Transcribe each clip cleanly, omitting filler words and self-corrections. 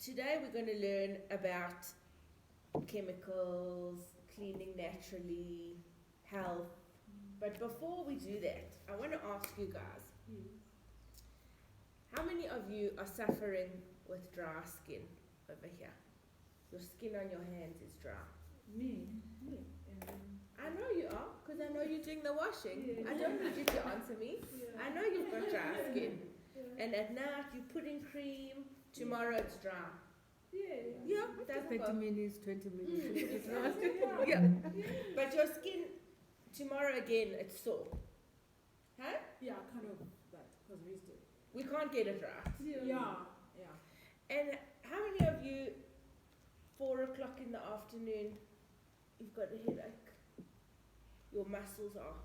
Today we're going to learn about chemicals, cleaning naturally, health. But before we do that, I want to ask you guys, how many of you are suffering with dry skin over here? Your skin on your hands is dry. Me. I know you are, because I know you're doing the washing. Yeah. I don't need you to answer me. Yeah. I know you've got dry skin. Yeah. And at night you're putting cream, tomorrow it's dry. Yeah. Yeah, that's 30 minutes, 20 minutes. Yeah. But your skin, tomorrow again, it's sore. Huh? Yeah, kind of that, because we used to. We can't get it right. Yeah. And how many of you, 4 o'clock in the afternoon, you've got a headache? Your muscles are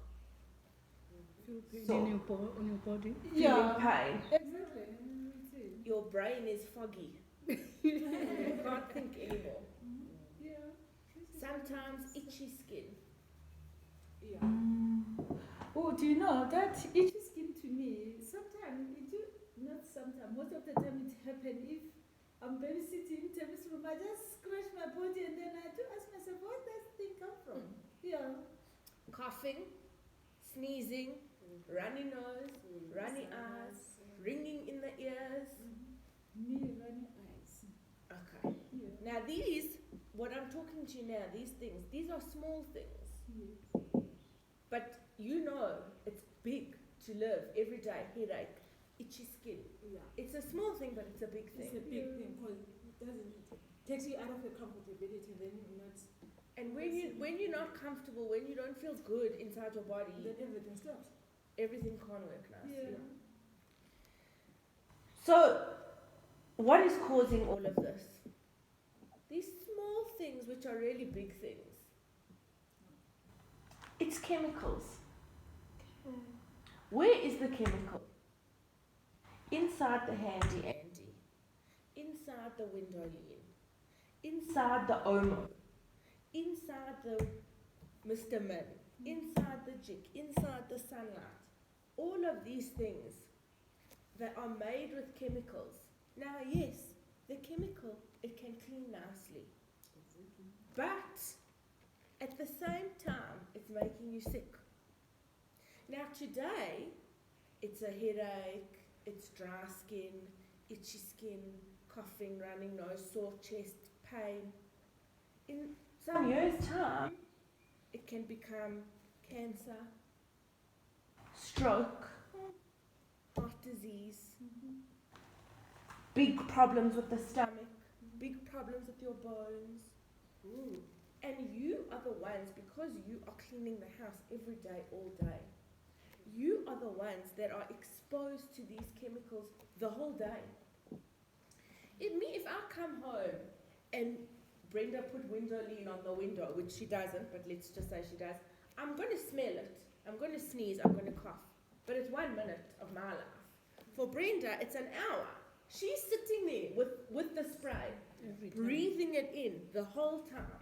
Feel pain So- on your body. feeling pain. Exactly. Your brain is foggy. You can't think anymore. Yeah. Sometimes itchy skin. Yeah. Oh, do you know that itchy skin to me, sometimes it do, not sometimes, most of the time it happen if I'm babysitting in Tavis room, I just scratch my body and then I do ask myself, where does this thing come from? Yeah. Coughing, sneezing, runny nose, runny eyes, ringing in the ears. Me running eyes. Okay. Yeah. Now these, what I'm talking to you now, these things, these are small things. Yes. But you know it's big to live every day, headache, itchy skin. Yeah. It's a small thing, but it's a big It's thing. a big thing because it doesn't takes you out of your comfortability and then you're not, And when you're not comfortable, when you don't feel good inside your body, then everything stops. everything can't work nice. Yeah. So, what is causing all of this? These small things, which are really big things. It's chemicals. Where is the chemical? Inside the handy Andy, inside the Windoline, inside the Omo, inside the Mr. Min, inside the Jik, inside the Sunlight. All of these things that are made with chemicals. Now, yes, the chemical, it can clean nicely. But at the same time, it's making you sick. Now, today, it's a headache, it's dry skin, itchy skin, coughing, running nose, sore chest, pain. In some years' time, it can become cancer, stroke, heart disease, big problems with the stomach, big problems with your bones. Ooh. And you are the ones, because you are cleaning the house every day, all day, you are the ones that are exposed to these chemicals the whole day. If I come home and Brenda put Windoline on the window, which she doesn't, but let's just say she does, I'm going to smell it. I'm going to sneeze, I'm going to cough. But it's 1 minute of my life. For Brenda, it's an hour. She's sitting there with the spray, breathing it in the whole time.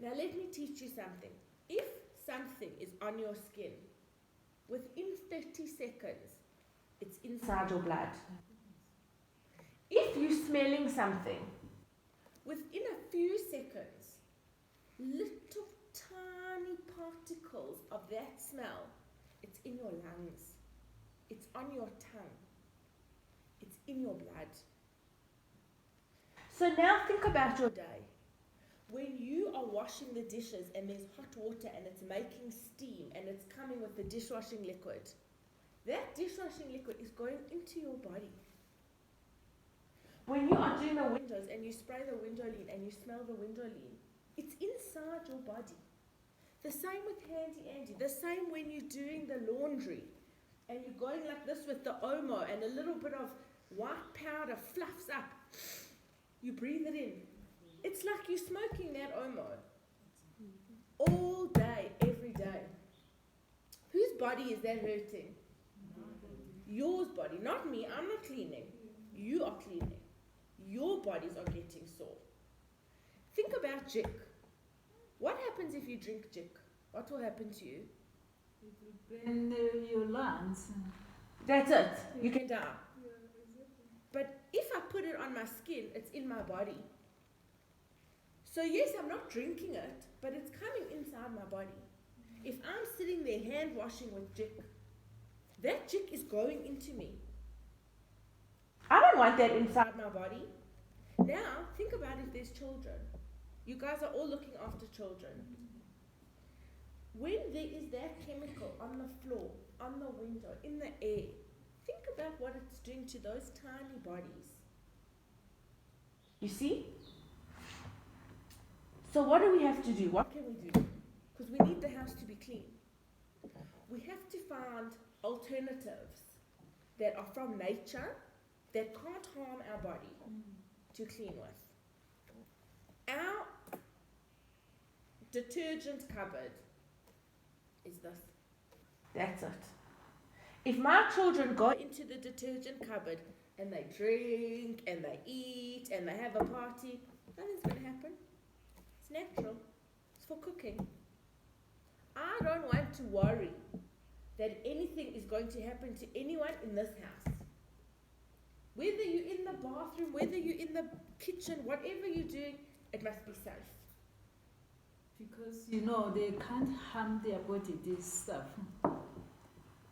Now let me teach you something. If something is on your skin, within 30 seconds, it's inside your blood. If you're smelling something, within a few seconds, little tiny particles of that smell, it's in your lungs, it's on your tongue, it's in your blood. So now think about your day. When you are washing the dishes and there's hot water and it's making steam and it's coming with the dishwashing liquid, that dishwashing liquid is going into your body. When you are doing the windows and you spray the Windoline and you smell the Windoline, it's inside your body. The same with Handy Andy, the same when you're doing the laundry and you're going like this with the Omo and a little bit of white powder fluffs up. You breathe it in. It's like you're smoking that Omo all day, every day. Whose body is that hurting? Yours body, not me. I'm not cleaning. You are cleaning. Your bodies are getting sore. Think about Jik. What happens if you drink Jik? What will happen to you? It will burn your lungs. That's it. You can die. Yeah, exactly. But if I put it on on my skin, it's in my body. So yes, I'm not drinking it, but it's coming inside my body. If I'm sitting there hand washing with jik, that jik is going into me. I don't want that inside my body. Now, think about if there's children. You guys are all looking after children. When there is that chemical on the floor, on the window, in the air, think about what it's doing to those tiny bodies. You see? So what do we have to do? What can we do? Because we need the house to be clean. We have to find alternatives that are from nature, that can't harm our body, to clean with. Our detergent cupboard is this. That's it. If my children go into the detergent cupboard and they drink and they eat and they have a party, nothing's going to happen. It's natural. It's for cooking. I don't want to worry that anything is going to happen to anyone in this house. Whether you're in the bathroom, whether you're in the kitchen, whatever you're doing, it must be safe. Because, you know, they can't harm their body, this stuff.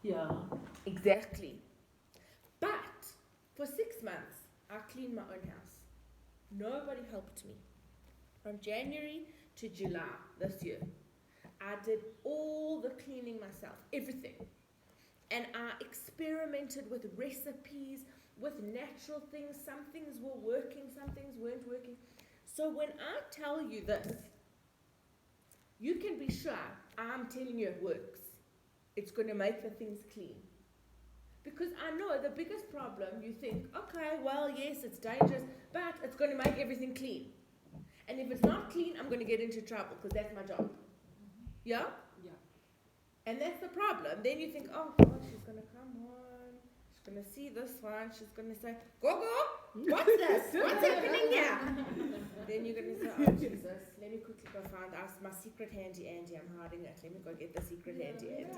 Yeah. Exactly. But for 6 months, I cleaned my own house. Nobody helped me. From January to July this year, I did all the cleaning myself, everything. And I experimented with recipes, with natural things. Some things were working, some things weren't working. So when I tell you this, you can be sure I'm telling you it works. It's going to make the things clean. Because I know the biggest problem, you think, okay, well, yes, it's dangerous, but it's going to make everything clean. And if it's not clean, I'm going to get into trouble because that's my job. Yeah? Yeah. And that's the problem. Then you think, oh, God, she's going to come on. She's going to see this one. She's going to say, Gogo, what's this? What's happening here? Then you're going to say, oh, Jesus, let me quickly go find us my secret handy Andy. I'm hiding it. Let me go get the secret handy Andy.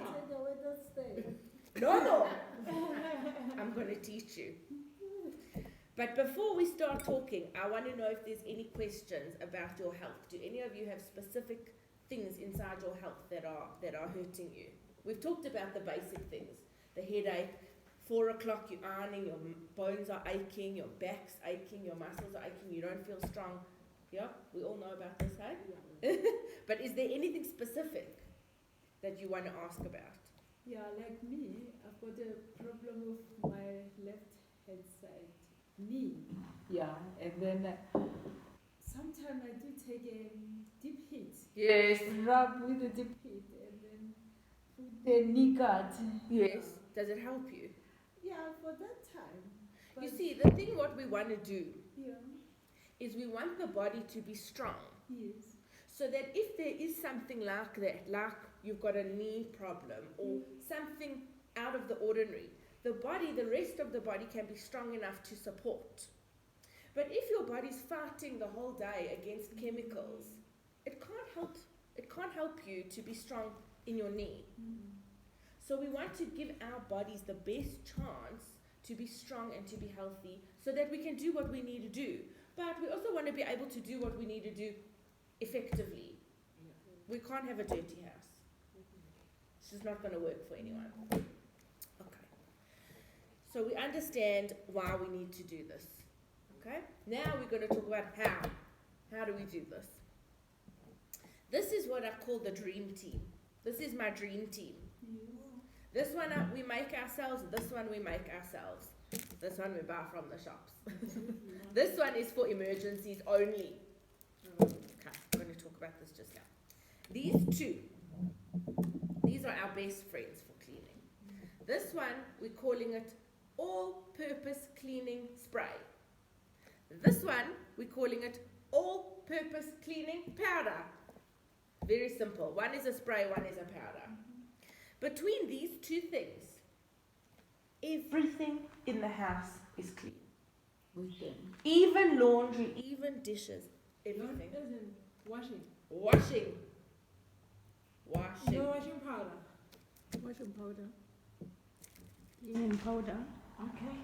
No. I'm going to teach you. But before we start talking, I want to know if there's any questions about your health. Do any of you have specific things inside your health that are hurting you? We've talked about the basic things. The headache, 4 o'clock you're ironing, your bones are aching, your back's aching, your muscles are aching, you don't feel strong. Yeah, we all know about this, hey? Yeah. But is there anything specific that you want to ask about? Yeah, like me, I've got a problem with my left hand side knee. Yeah, and then sometimes I do take a deep heat. Yes. Rub with a deep heat and then put the knee guard. Yes. Does it help you? Yeah, for that time. But You see, the thing what we want to do yeah. is we want the body to be strong. Yes. So that if there is something like that, like you've got a knee problem or something out of the ordinary, the body, the rest of the body can be strong enough to support. But if your body's fighting the whole day against chemicals, it can't help you to be strong in your knee. So we want to give our bodies the best chance to be strong and to be healthy so that we can do what we need to do. But we also want to be able to do what we need to do effectively. We can't have a dirty house. It's just not going to work for anyone. Okay. So we understand why we need to do this. Okay? Now we're going to talk about how. How do we do this? This is what I call the dream team. This is my dream team. This one we make ourselves, this one we make ourselves. This one we buy from the shops. This one is for emergencies only. Okay, I'm going to talk about this just now. These two, these are our best friends for cleaning. This one, we're calling it all-purpose cleaning spray. This one, we're calling it all-purpose cleaning powder. Very simple. One is a spray, one is a powder. Between these two things, everything in the house is clean. With them. Even laundry, even dishes, everything. Washing. Washing. No washing powder. Washing powder. Cleaning powder. Okay.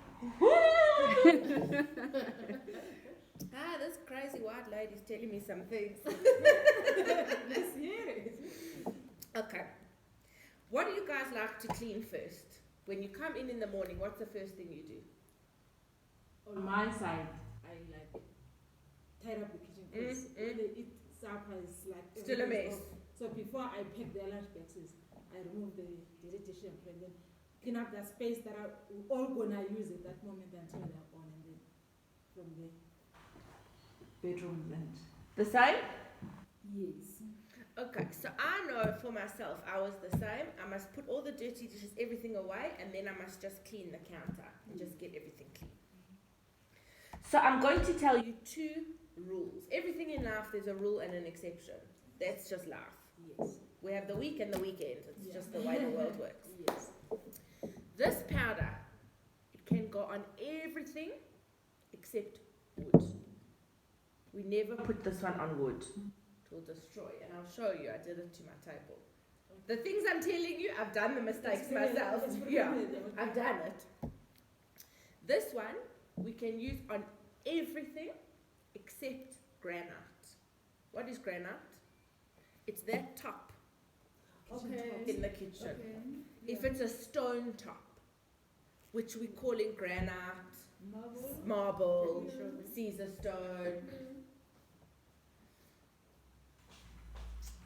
crazy white lady's telling me some things. Let's hear it. Okay. What do you guys like to clean first? When you come in the morning, what's the first thing you do? On my side, I like tidy up the kitchen because when they eat supper, it's like Still a everything's mess. off. So before I pack their lunch boxes, I remove the dirty tissue and then clean up that space that are all gonna use at that moment until they're on, and then from the bedrooms and The same? Yes. Okay, so I know for myself, I was the same. I must put all the dirty dishes, everything away, and then I must just clean the counter and just get everything clean. So I'm going to tell you 2 rules. Everything in life, there's a rule and an exception. That's just life. yes, We have the week and the weekend. It's Yeah. just the way the world works. yes. This powder, it can go on everything except wood. We never put this one on wood. It will destroy. And I'll show you. I did it to my table. The things I'm telling you, I've done the mistakes myself. Yeah, I've done it. This one, we can use on everything except granite. What is granite? It's that top Okay. in the kitchen. Okay. If Yeah. it's a stone top, which we call in granite, Marble. marble, Yeah. Caesar stone.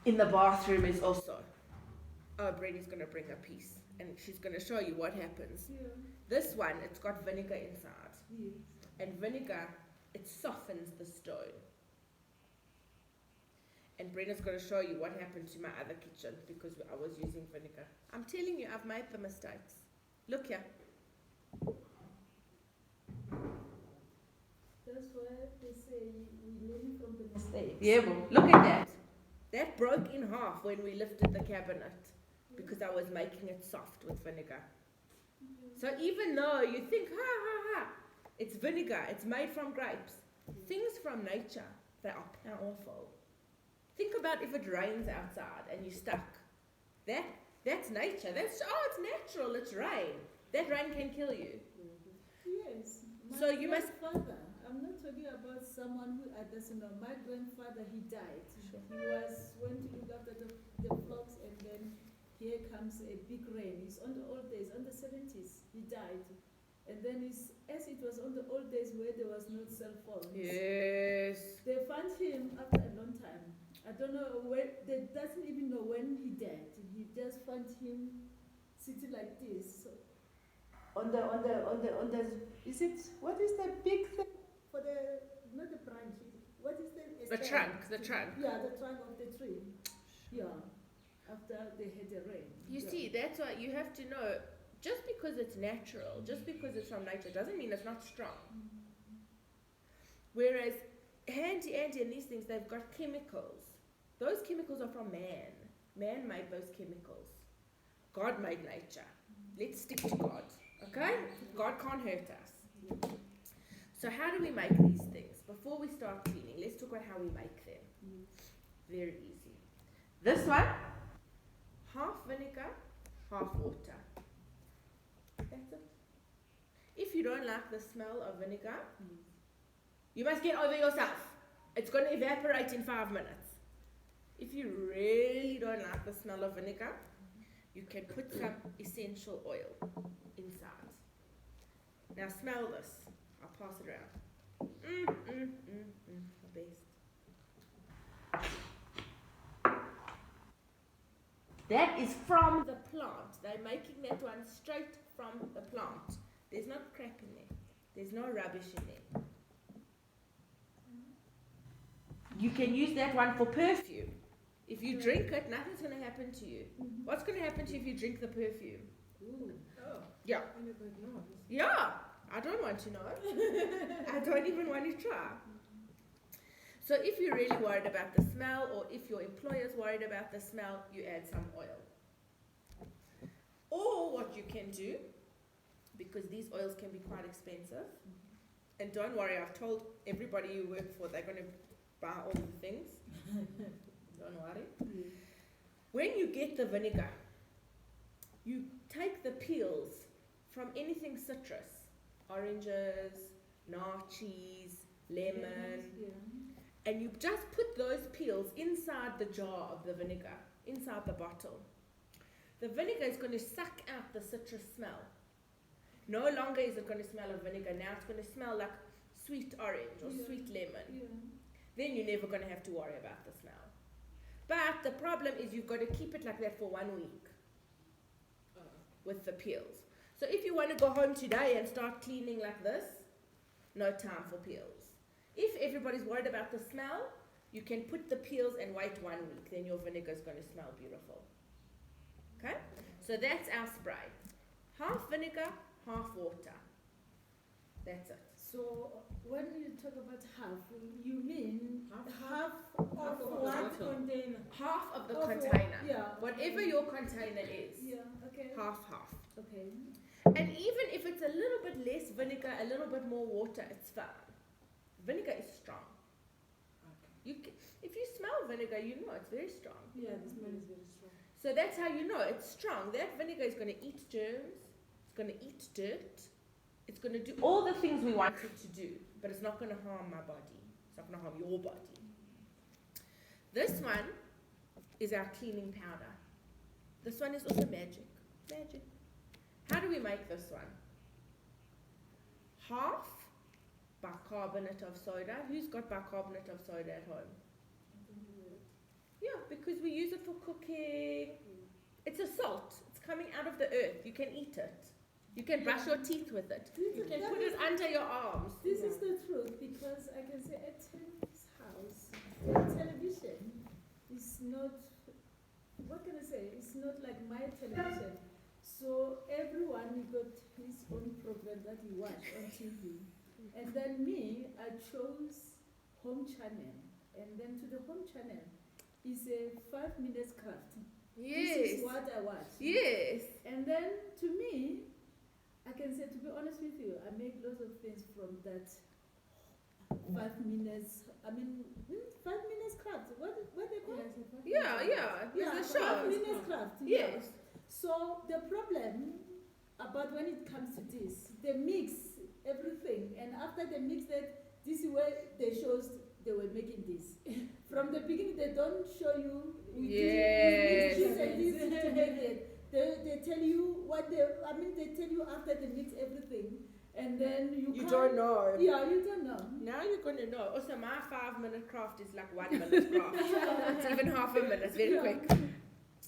In the bathroom is also. Oh, Brenny's going to bring a piece and she's going to show you what happens. Yeah. This one, it's got vinegar inside. Yes. And vinegar, it softens the stone. And Brenna's going to show you what happened to my other kitchen because I was using vinegar. I'm telling you, I've made the mistakes. Look here. That's why they say we learn from the mistakes. Yeah, well, look at that. That broke in half when we lifted the cabinet because I was making it soft with vinegar. So even though you think, it's vinegar, it's made from grapes, things from nature, they are powerful. Think about if it rains outside and you're stuck. That's nature. It's natural, it's rain. That rain can kill you. Yes. So you must- Grandfather, I'm not talking about someone who doesn't know. My grandfather, he died. Sure. He went to look after the flocks, and then here comes a big rain. It's on the old days, on the 70s, he died. And then as it was on the old days where there was no cell phones. Yes. They found him after a long time. I don't know where, they doesn't even know when he died. He just found him sitting like this. So on the, is it, what is the big thing for the, not the branch, what is the? The trunk, the trunk. Yeah, the trunk of the tree. Yeah, after they had the rain. You Yeah. see, that's why you have to know, just because it's natural, just because it's from nature, doesn't mean it's not strong. Whereas handy and these things, they've got chemicals. Those chemicals are from man. Man made those chemicals. God made nature. Let's stick to God, okay? God can't hurt us. So how do we make these things? Before we start cleaning, let's talk about how we make them. Very easy. This one, half vinegar, half water. That's it. If you don't like the smell of vinegar, you must get over yourself. It's going to evaporate in 5 minutes. If you really don't like the smell of vinegar, you can put some essential oil inside. Now smell this. I'll pass it around. The best. That is from the plant. They're making that one straight from the plant. There's no crap in there. There's no rubbish in there. You can use that one for perfume. If you drink it, nothing's going to happen to you. What's going to happen to you if you drink the perfume? Ooh. Oh, Yeah. anybody knows? Yeah. I don't want to know. I don't even want to try. So if you're really worried about the smell, or if your employer's worried about the smell, you add some oil. Or what you can do, because these oils can be quite expensive, and don't worry, I've told everybody you work for, they're going to buy all the things. Don't worry. When you get the vinegar, you take the peels from anything citrus, oranges, naartjies, lemon, Yeah. and you just put those peels inside the jar of the vinegar, inside the bottle. The vinegar is going to suck out the citrus smell. No longer is it going to smell of vinegar. Now it's going to smell like sweet orange or sweet lemon. Yeah. Then you're never going to have to worry about the smell. But the problem is you've got to keep it like that for 1 week with the peels. So if you want to go home today and start cleaning like this, no time for peels. If everybody's worried about the smell, you can put the peels and wait 1 week. Then your vinegar is going to smell beautiful. Okay? So that's our spray. Half vinegar, half water. That's it. So when you talk about half, you mean half Half of of what? the container. Half of the Of what? container. Yeah. Whatever your container is. Yeah. Okay. Half. Okay. And even if it's a little bit less vinegar, a little bit more water, it's fine. Vinegar is strong. Okay. If you smell vinegar, you know it's very strong. Yeah, the smell is very strong. So that's how you know it's strong. That vinegar is going to eat germs, it's going to eat dirt, it's going to do all the things we want it to do, but it's not going to harm my body. It's not going to harm your body. This one is our cleaning powder. This one is also magic. Magic. How do we make this one? Half bicarbonate of soda. Who's got bicarbonate of soda at home? Yeah, because we use it for cooking. It's a salt. It's coming out of the earth. You can eat it. You can brush your teeth with it. You can put it under your arms. This is the truth, because I can say at Tim's house, the television is not, what can I say, it's not like my television. So everyone got his own program that he watched on TV. And then me, I chose Home Channel. And then to the Home Channel is a 5 minutes craft. Yes. This is what I watch. Yes. And then to me, I can say, to be honest with you, I make lots of things from that 5 minutes. I mean, 5 minutes craft. What they call it? Yeah. It's a show. 5 minutes craft. Yes. Yeah. So the problem about when it comes to this, they mix everything, and after they mix it, this is where they shows they were making this. From the beginning, they don't show you. Yes. We mix this and this to make it. They tell you what they. I mean, they tell you after they mix everything, and then you can't, don't know. Yeah, you don't know. Now you're going to know. Also, my 5 minute craft is like 1 minute craft. It's even half a minute. It's very quick.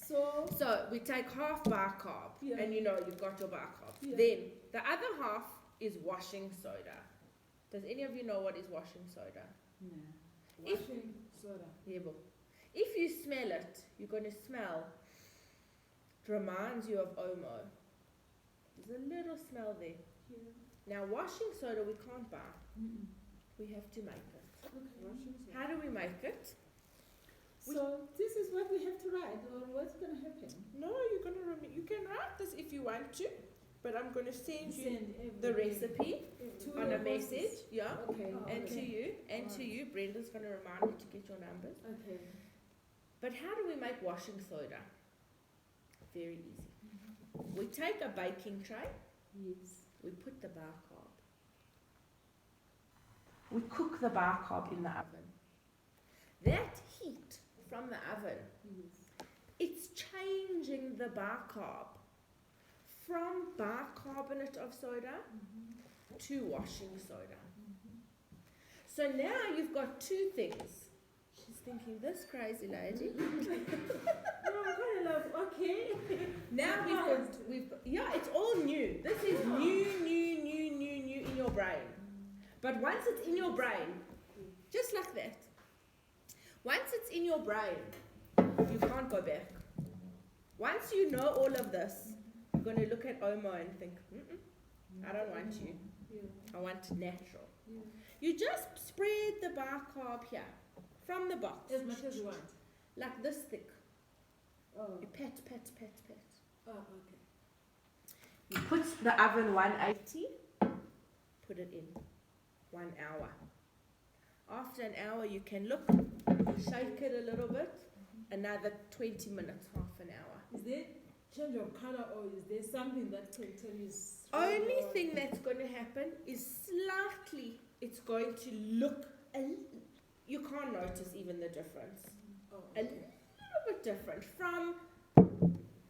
So we take half bicarb, and you know you've got your bicarb. Yeah. Then the other half is washing soda. Does any of you know what is washing soda? No. Washing soda. If you smell it, you're going to smell. It reminds you of Omo. There's a little smell there. Yeah. Now washing soda we can't buy. Mm-mm. We have to make it. Okay. Washing soda. How do we make it? So this is what we have to write, or what's going to happen? No, you're going to you can write this if you want to, but I'm going to send you Send the everything. recipe To on your a message, yeah, Okay. and to okay. you, and to you. Brenda's going to remind me to get your numbers. Okay. But how do we make washing soda? Very easy. We take a baking tray, Yes. we put the bicarb. We cook the bicarb in the oven. That heat from the oven, Yes. it's changing the bicarb from bicarbonate of soda to washing soda. So now you've got two things. She's thinking, this crazy lady. No, I'm kind of like, okay. Now we've got, yeah, it's all new. This is new in your brain. But once it's in your brain, just like that, once it's in your brain, you can't go back. Once you know all of this, you're going to look at Omo and think, I don't want you. Yeah. I want natural. Yeah. You just spread the bicarb here from the box, As much as you want. like this thick. Oh. You pat. Oh, okay. You put the oven 180, put it in 1 hour. After an hour, you can look, shake it a little bit, another 20 minutes, half an hour. Is there change of color, or is there something that can tell you? Only thing that's going to happen is slightly it's going to look, you can't notice even the difference. Oh, A okay. little bit different from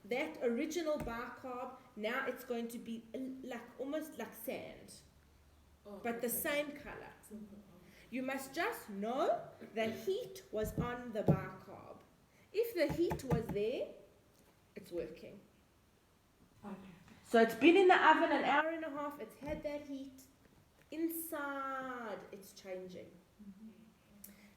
that original bicarb. Now it's going to be like almost like sand, Oh, but the okay. same color. Simple. Oh. You must just know the heat was on the bicarb. If the heat was there, it's working. Okay. So it's been in the oven an hour and a half, it's had that heat. Inside, it's changing.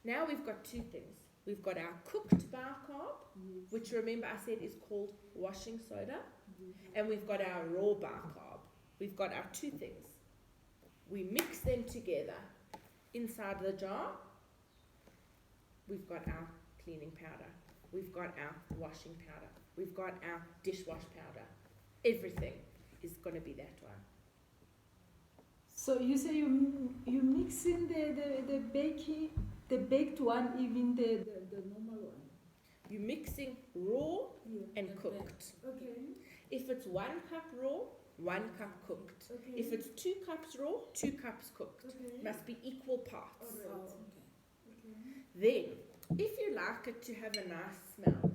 Now we've got two things. We've got our cooked bicarb, Yes. which remember I said is called washing soda, Yes. and we've got our raw bicarb. We've got our two things. We mix them together. Inside the jar, we've got our cleaning powder. We've got our washing powder. We've got our dishwash powder. Everything is going to be that one. So you say you mix in the baked one, even the normal one. You're mixing raw Yeah. and Like cooked. that. Okay. If it's 1 cup raw, 1 cup cooked. Okay. If it's 2 cups raw, 2 cups cooked. okay. Must be equal parts. All right. Okay. Okay. Then, if you like it to have a nice smell,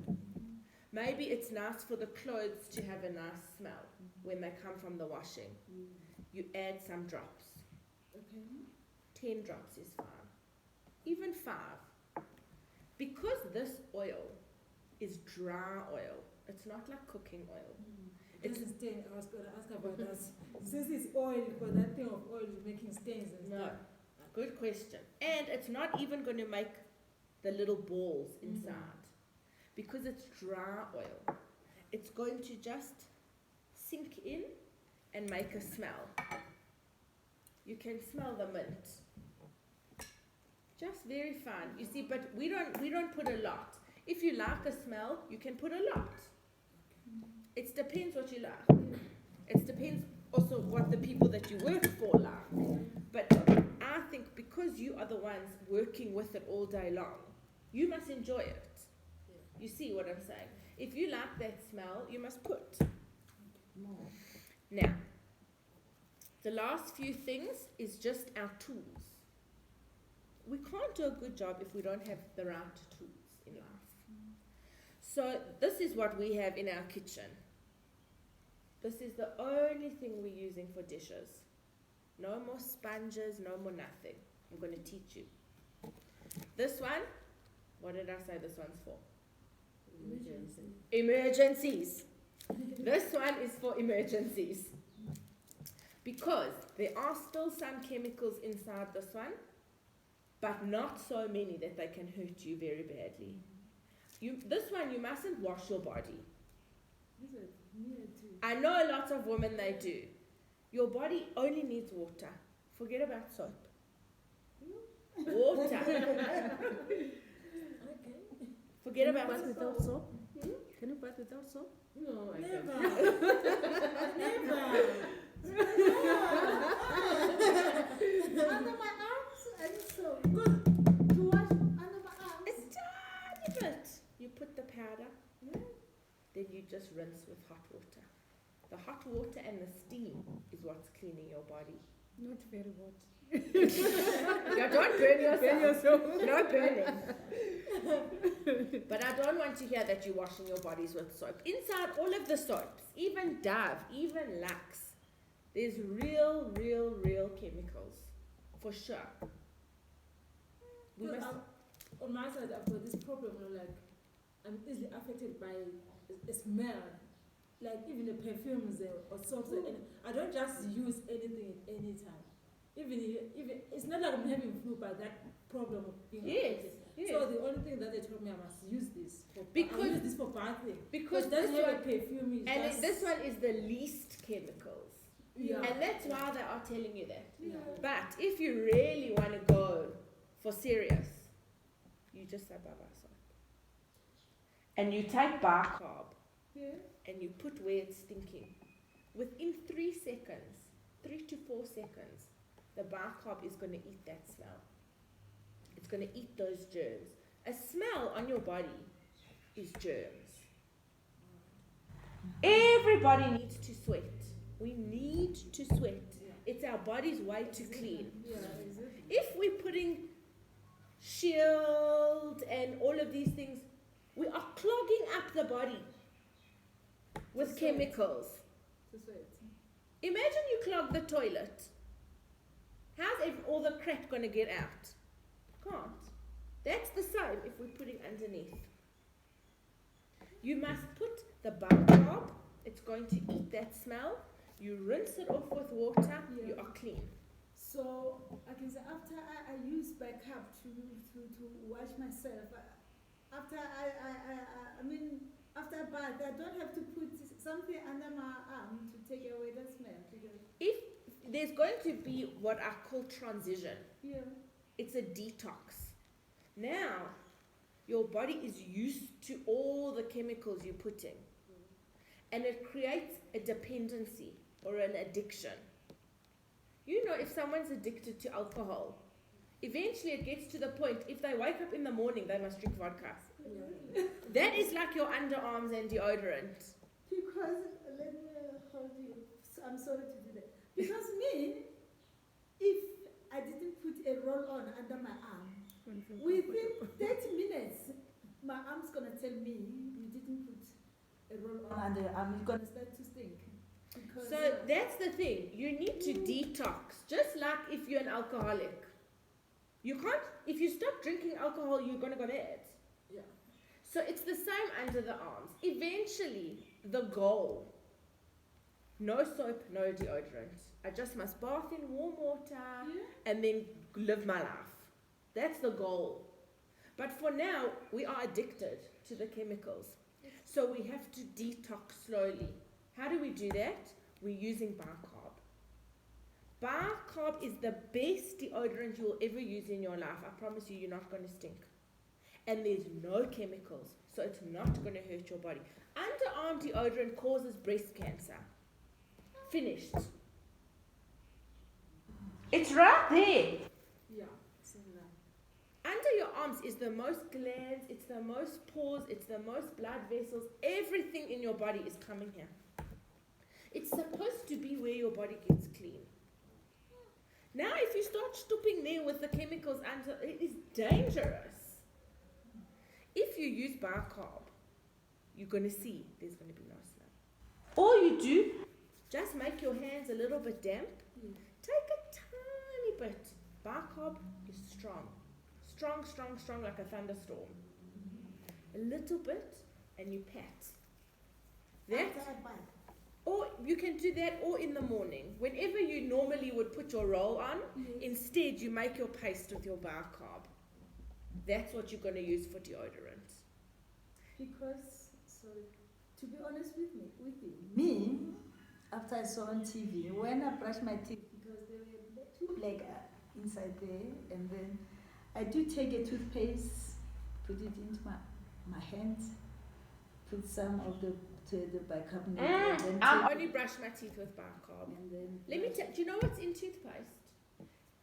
maybe it's nice for the clothes to have a nice smell when they come from the washing. You add some drops. Okay. 10 drops is fine. Even 5. Because this oil is dry oil, it's not like cooking oil. It's a stain. I was going to ask about that. Since it's oil, because that thing of oil is making stains and No. stuff. Good question. And it's not even going to make the little balls inside. Because it's dry oil. It's going to just sink in and make a smell. You can smell the mint. Just very fine. You see, but we don't put a lot. If you like a smell, you can put a lot. It depends what you like. It depends also what the people that you work for like. But I think because you are the ones working with it all day long, you must enjoy it. You see what I'm saying? If you like that smell, you must put more. Now, the last few things is just our tools. We can't do a good job if we don't have the right tools in life. So this is what we have in our kitchen. This is the only thing we're using for dishes. No more sponges, no more nothing. I'm going to teach you. This one, what did I say this one's for? Emergencies. This one is for emergencies. Because there are still some chemicals inside this one, but not so many that they can hurt you very badly. This one, you mustn't wash your body. I know a lot of women, they do. Your body only needs water. Forget about soap. Water. Okay. Forget about bath soap. without soap? Can you bath without soap? No, I Never. Never. Under my arms and so good to wash under my arms. A tiny bit. You put the powder, then you just rinse with hot water. The hot water and the steam is what's cleaning your body. Not very hot. Yeah, don't burn yourself. No burning. But I don't want to hear that you're washing your bodies with soap. Inside all of the soaps, even Dove, even Lux, there's real chemicals. For sure. We must, On my side, I've got this problem, like, I'm easily affected by a smell. Like, even the perfumes or soaps, and I don't just use anything at any time. Even it's not like I'm having flu, but that problem of being affected. yes. So the only thing that they told me I must use this for Because- I use this for bathing. because It this doesn't have a one, perfume. It's and just, this one is the least chemicals. yeah. And that's why they are telling you that. Yeah. But if you really want to go for serious, you just say baba soap. And you take bicarb and you put where it's stinking. Within 3 seconds, 3 to 4 seconds, the bicarb is going to eat that smell. It's going to eat those germs. A smell on your body is germs. Everybody needs to sweat. We need to sweat. It's our body's way to clean. Yeah, exactly. If we're putting Shield and all of these things, we are clogging up the body with Sweat. chemicals. To sweat. Imagine you clog the toilet. How's all the crap going to get out? Can't. That's the same if we're putting underneath. You must put the bicarb. It's going to eat that smell. You rinse it off with water. Yeah. You are clean. So I can say after I use backup to wash myself, after I mean after I bath, I don't have to put something under my arm to take away the smell. Because If there's going to be what I call transition, yeah, it's a detox. Now, your body is used to all the chemicals you're putting, and it creates a dependency or an addiction. You know, if someone's addicted to alcohol, eventually it gets to the point, if they wake up in the morning, they must drink vodka. Yeah. That is like your underarms and deodorant. because let me hold you. I'm sorry to do that. Because me, if I didn't put a roll on under my arm, within 30 minutes, my arm's gonna tell me you didn't put a roll on under your arm. You're gonna start to stink. Because So that's the thing. You need to detox. Just like if you're an alcoholic. You can't, if you stop drinking alcohol, you're going to go bad. Yeah. So it's the same under the arms. Eventually, the goal, no soap, no deodorant. I just must bath in warm water and then live my life. That's the goal. But for now, we are addicted to the chemicals. So we have to detox slowly. How do we do that? We're using bicarb. Bicarb is the best deodorant you'll ever use in your life. I promise you, you're not going to stink. And there's no chemicals, so it's not going to hurt your body. Underarm deodorant causes breast cancer. Finished. It's right there. Yeah. Same now. Under your arms is the most glands, it's the most pores, it's the most blood vessels. Everything in your body is coming here. It's supposed to be where your body gets clean. Now, if you start stooping there with the chemicals under, it is dangerous. If you use bicarb, you're going to see there's going to be no smell. All you do, just make your hands a little bit damp. Take a tiny bit. Bicarb is strong. Strong, strong, strong like a thunderstorm. A little bit and you pat. That, or you can do that or in the morning. Whenever you normally would put your roll on, instead you make your paste with your bicarb. That's what you're going to use for deodorant. because, sorry, to be honest with you, me, after I saw on TV, when I brush my teeth, because there were two black inside there, and then I do take a toothpaste, put it into my hands, put some of the bicarbonate, and then I only brush my teeth with bicarb. and then Let me tell you, do you know what's in toothpaste?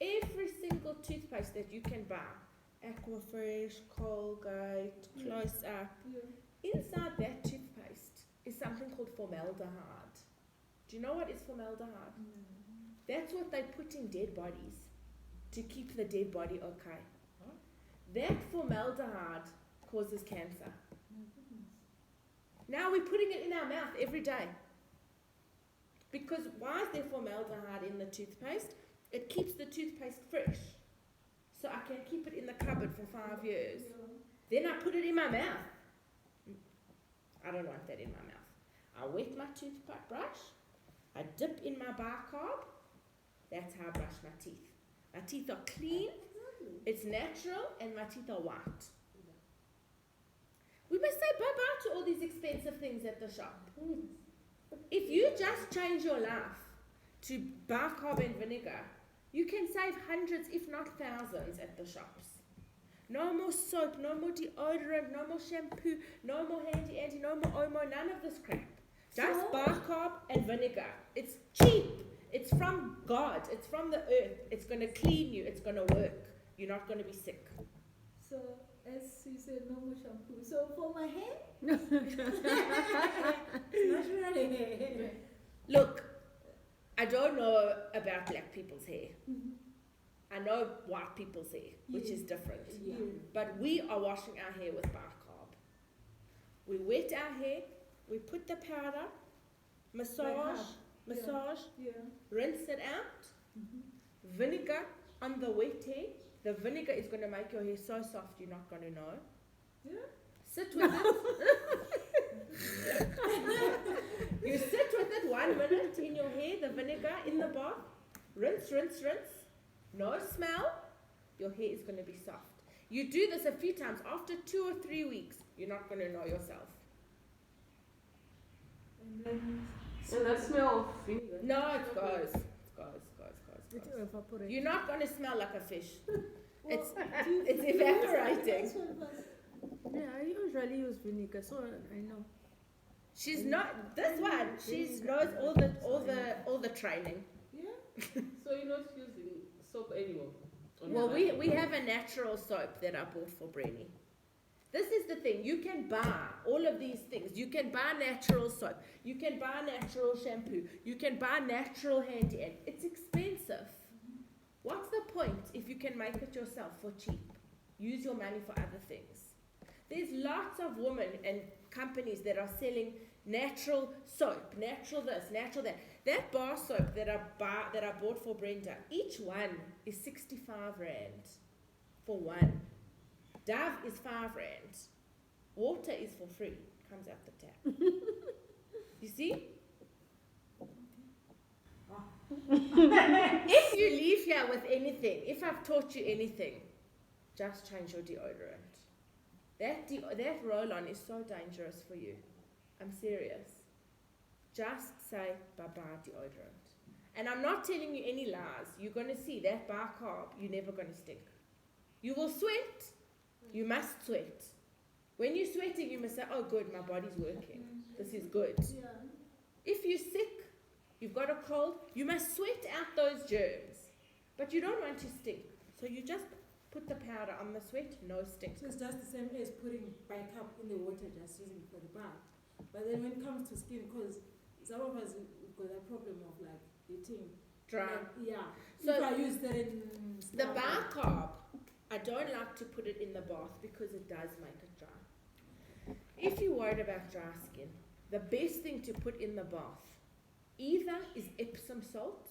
Every single toothpaste that you can buy, Aquafresh, Colgate, Close Up, inside that toothpaste is something called formaldehyde. Do you know what is formaldehyde? That's what they put in dead bodies to keep the dead body okay. That formaldehyde causes cancer. Now we're putting it in our mouth every day. Because why is there formaldehyde in the toothpaste? It keeps the toothpaste fresh. So I can keep it in the cupboard for 5 years. Then I put it in my mouth. I don't want that in my mouth. I wet my toothbrush. I dip in my bicarb. That's how I brush my teeth. My teeth are clean. It's natural, and my teeth are white. We must say bye-bye to all these expensive things at the shop. If you just change your life to bicarb and vinegar, you can save hundreds, if not thousands, at the shops. No more soap, no more deodorant, no more shampoo, no more handy-andy, no more Omo, none of this crap. Just bicarb and vinegar. It's cheap. It's from God. It's from the earth. It's going to clean you. It's going to work. You're not going to be sick. So, as you said, no more shampoo. So, for my hair, It's naturally. Look, I don't know about black people's hair. Mhm. I know white people's hair, which is different. Yeah. But we are washing our hair with bicarb. We wet our hair, we put the powder, massage, Yeah. rinse it out, Mhm. vinegar on the wet hair. The vinegar is going to make your hair so soft you're not going to know. Yeah. Sit with it. You sit with it 1 minute in your hair, the vinegar in the bath. Rinse, rinse, rinse. No smell. Your hair is going to be soft. You do this a few times. After 2 or 3 weeks, you're not going to know yourself. And then. And that smell of vinegar. No, it goes. It evaporates. You're not going to smell like a fish. Well, It's do you- it's evaporating. That's what was- Yeah, I usually use vinegar, so I know. She's not this one. She knows all the training. Yeah. So you're not using soap anymore? Well, we have a natural soap that I bought for Brenny. This is the thing. You can buy all of these things. You can buy natural soap. You can buy natural shampoo. You can buy natural handy aid. It's expensive. What's the point if you can make it yourself for cheap? Use your money for other things. There's lots of women and companies that are selling natural soap, natural this, natural that. That bar soap that I bought for Brenda, each one is 65 rand for one. Dove is 5 rand. Water is for free. Comes out the tap. You see? If you leave here with anything, if I've taught you anything, just change your deodorant. That roll-on is so dangerous for you. I'm serious. Just say bye-bye deodorant. And I'm not telling you any lies. You're going to see that bicarb, you're never going to stink. You will sweat. You must sweat. When you're sweating, you must say, oh good, my body's working. This is good. Yeah. If you're sick, you've got a cold, you must sweat out those germs. But you don't want to stink. So you just put the powder on the sweat, no stink. So it's just the same as putting bicarb in the water, just using it for the bath. But then when it comes to skin, because some of us we've got a problem of like eating Dry. like, yeah. So if I use certain the stuff, bicarb, I don't like to put it in the bath because it does make it dry. If you're worried about dry skin, the best thing to put in the bath either is Epsom salt.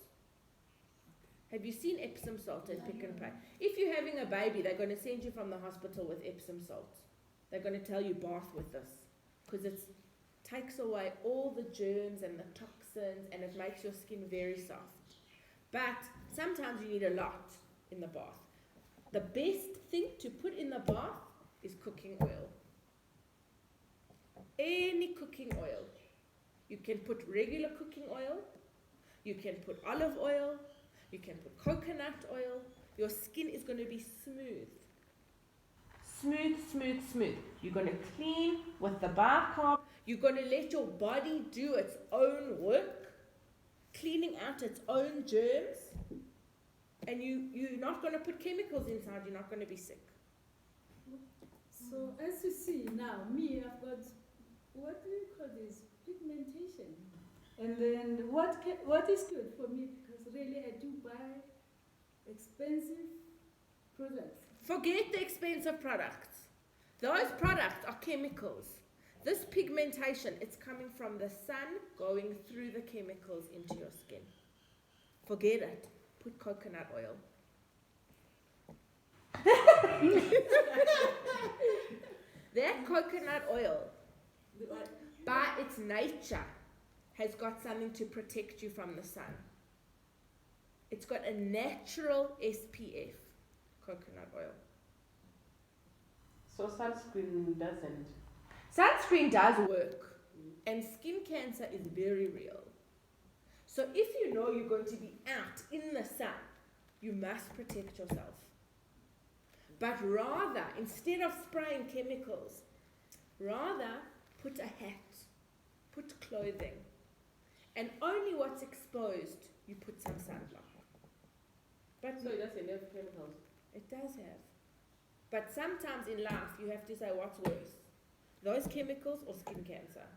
Have you seen Epsom salt at Pick and Pay? If you're having a baby, they're going to send you from the hospital with Epsom salt. They're going to tell you bath with this because it takes away all the germs and the toxins and it makes your skin very soft. But sometimes you need a lot in the bath. The best thing to put in the bath is cooking oil. Any cooking oil. You can put regular cooking oil. You can put olive oil. You can put coconut oil. Your skin is going to be smooth. Smooth, smooth, smooth. You're going to clean with the bicarb. You're going to let your body do its own work, cleaning out its own germs. And you're not going to put chemicals inside. You're not going to be sick. So as you see now, me, I've got, what do you call this? Pigmentation. And then what is good for me, because really I do buy expensive products. Forget the expensive products. Those products are chemicals. This pigmentation, it's coming from the sun going through the chemicals into your skin. Forget it. Put coconut oil. That coconut oil, by its nature, has got something to protect you from the sun. It's got a natural SPF, coconut oil. So sunscreen doesn't. Sunscreen does work, and skin cancer is very real. So if you know you're going to be out in the sun, you must protect yourself. But rather, instead of spraying chemicals, rather put a hat, put clothing, and only what's exposed, you put some sunblock. But So it doesn't have chemicals. it does have. But sometimes in life, you have to say what's worse, those chemicals or skin cancer.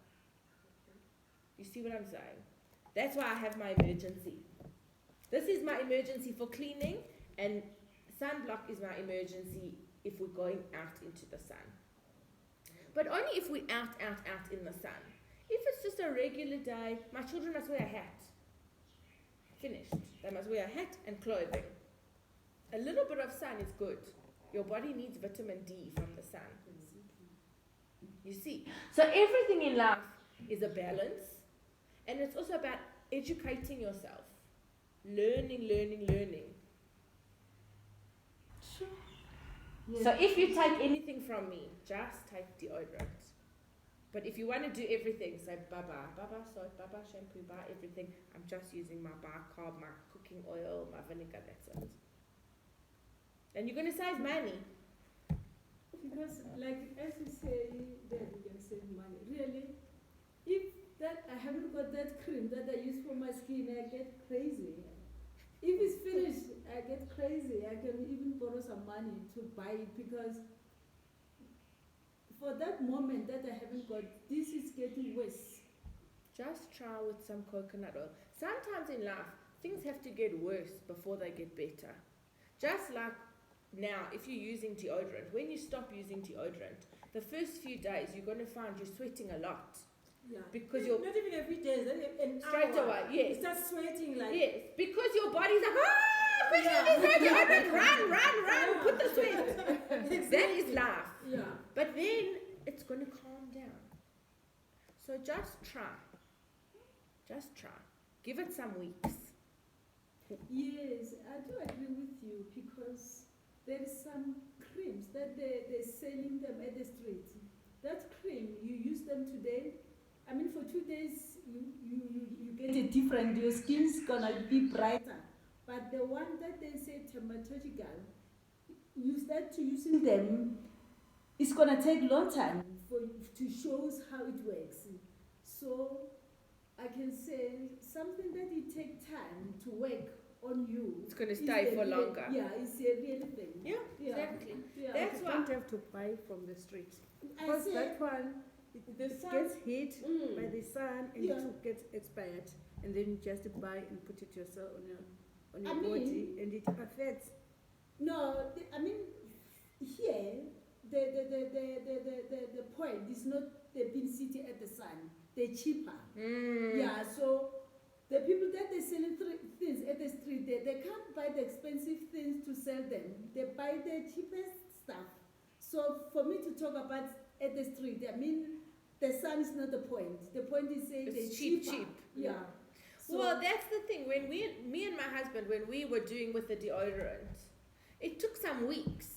You see what I'm saying? That's why I have my emergency. This is my emergency for cleaning, and sunblock is my emergency if we're going out into the sun. But only if we're out in the sun. If it's just a regular day, my children must wear a hat. Finished. They must wear a hat and clothing. A little bit of sun is good. Your body needs vitamin D from the sun. You see? So everything in life is a balance, and it's also about educating yourself. Learning. Sure. So if you take anything from me, just take deodorant. But if you want to do everything, say baba soap, baba shampoo, baba everything. I'm just using my bicarb, my cooking oil, my vinegar, that's it. And you're going to save money. Because, like, as you say, that you can save money. Really, if that I haven't got that cream that I use for my skin, I get crazy. If it's finished, I get crazy. I can even borrow some money to buy it because for that moment that I haven't got, this is getting worse. Just try with some coconut oil. Sometimes in life, things have to get worse before they get better. Just like now, if you're using deodorant, when you stop using deodorant, the first few days you're going to find you're sweating a lot. Yeah. Because you're not even every day, an straight hour. away, yes. You start sweating like Yes, because your body's like, quickly, there's no deodorant, run, put the sweat. That is life. Yeah. But then it's going to calm down. So just try. Give it some weeks. Yes, I do agree with you because there is some creams that they're selling them at the street. That cream, you use them today. I mean, for 2 days, you get it different. Your skin's gonna be brighter. But the one that they say dermatological, you start to using them, it's gonna take long time to show us how it works. So I can say something that it take time to work on you. It's going to stay for longer. Yeah, it's a real thing. Yeah, exactly. Yeah. That's You why. don't have to buy from the street. I Because say, that one, The it sun- gets hit by Mm. the sun and Yeah. it gets expired. And then you just buy and put it yourself on your I mean- body and it affects. no, I mean, here, the point is not they've been sitting at the sun. They're cheaper. Yeah, so the people that they're selling things at the street, they can't buy the expensive things to sell them. They buy the cheapest stuff. So for me to talk about at the street, I mean, the sun is not the point. The point is saying It's they're cheap. Yeah. So, Well, that's the thing. When me and my husband, when we were doing with the deodorant, it took some weeks.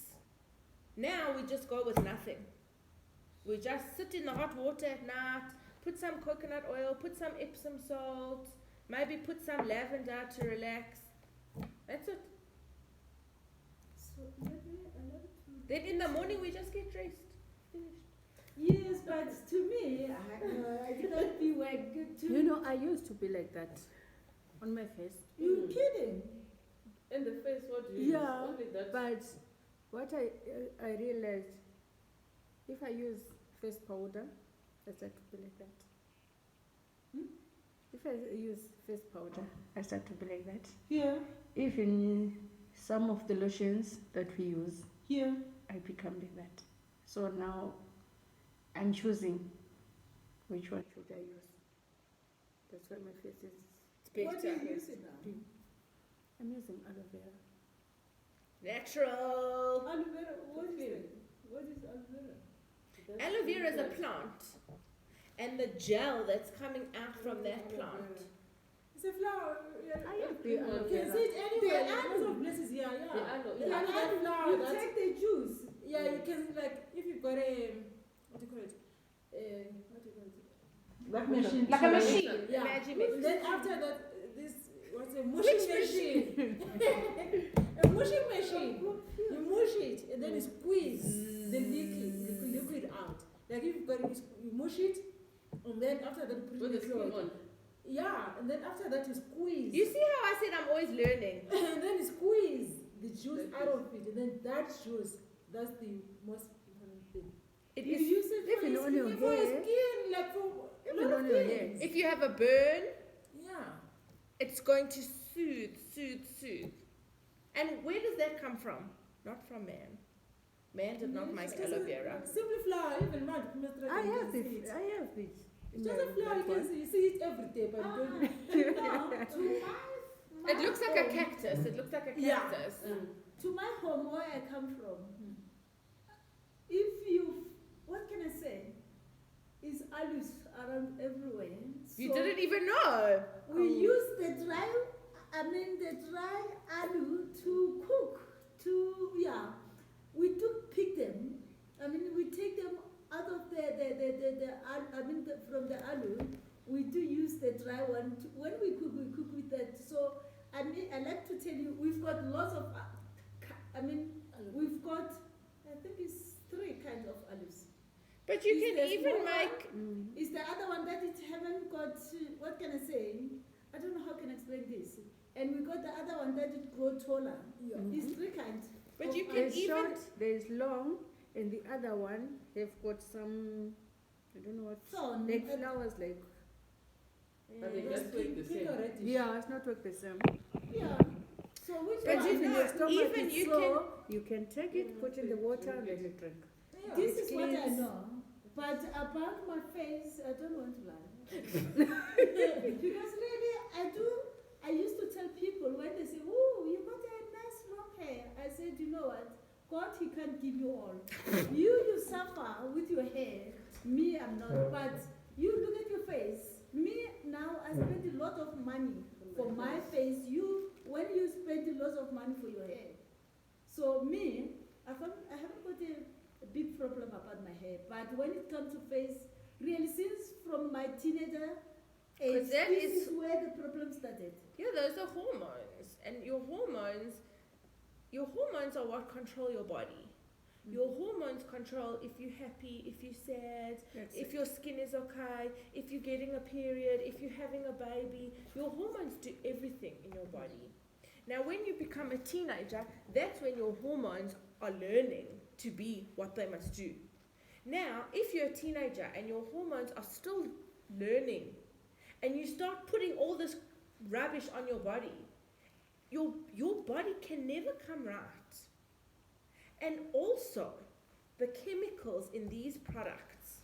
Now we just go with nothing. We just sit in the hot water at night, put some coconut oil, put some Epsom salt, maybe put some lavender to relax. That's it. so maybe a lot of Then in the morning we just get dressed. Finished. yes, but to me, I cannot be like good to You know, I used to be like that on my face. You kidding? In the face, what do you use? Yeah, Only that. But what I realized, if I use face powder, I start to be like that. If I use face powder, I start to be like that. Yeah, Even some of the lotions that we use, yeah. I become like that. So now I'm choosing which one should I use. That's why my face is. It's What do better. you use it now? I'm using aloe vera. Natural. Aloe vera. What is it? What is aloe vera? Aloe vera is a plant, and the gel that's coming out from that plant. It's a flower. I have the the aloe You can vera. see it anywhere. The Lots of places. Yeah, The yeah. aloe, The yeah. aloe flower. You That's, take the juice. yeah, you can like if you've got a what do you call it? What do you call it? Like machine. Like a machine. Yeah. Imagine it. Then after that, this what's a mushing machine? A mushing machine. You mush it and then you squeeze the liquid out. Like if you've got it, you mush it, and then after that you put With it the in the spoon cloth. on. Yeah, and then after that you squeeze. You see how I said I'm always learning? And then you squeeze the juice The out of it, and then that juice, that's the most important thing. It You is. use it for Even your on your skin. For your hair. skin, like for a Even lot on of your things. hair. If you have a burn, Yeah. It's going to soothe. And where does that come from? Not from man. Man did not make aloe vera. Simple flower, even mad. I have it. It's just a flower, you see it every day, but you don't. It looks like a cactus. It looks like a cactus. Yeah. To my home, where I come from, if you, what can I say, is aloes around everywhere. You So didn't even know. we use the dry aloe to cook. We do pick them. We take them out of from the aloe. We do use the dry one. When we cook with that. So I like to tell you, we've got lots of. We've got. I think it's 3 kinds of aloes. But you Is can the even small make. Is the other one that it haven't got? What can I say? I don't know how can I explain this. And we got the other one that it grow taller. Yeah. It's 3 kinds. But you can There's even. short, there's long, and the other one they've got some, I don't know what, Thorn. like flowers like. But they just look the same. Yeah, it's not work the same. Yeah. So which But one? if your stomach even is you sore, you can take it, put in the water, and then you drink. Yeah. This It is what I cleans. know. But about my face, I don't want to lie. Because really, I used to tell people when they say, "Oh, you got a nice long hair," I said, "You know what? God, He can't give you all. you suffer with your hair. Me, I'm not. But you look at your face. Me, now, I spend a lot of money for my face. When you spend a lot of money for your hair. So me, I haven't got a big problem about my hair. But when it comes to face, really, since from my teenager age, 'Cause that this is- is where the problem started. Yeah, those are hormones, and your hormones are what control your body. Your hormones control if you're happy, if you're sad, That's if it. your skin is okay, if you're getting a period, if you're having a baby. Your hormones do everything in your body. Now, when you become a teenager, that's when your hormones are learning to be what they must do. Now, if you're a teenager and your hormones are still learning, and you start putting all this rubbish on your body, your body can never come right. And also, the chemicals in these products,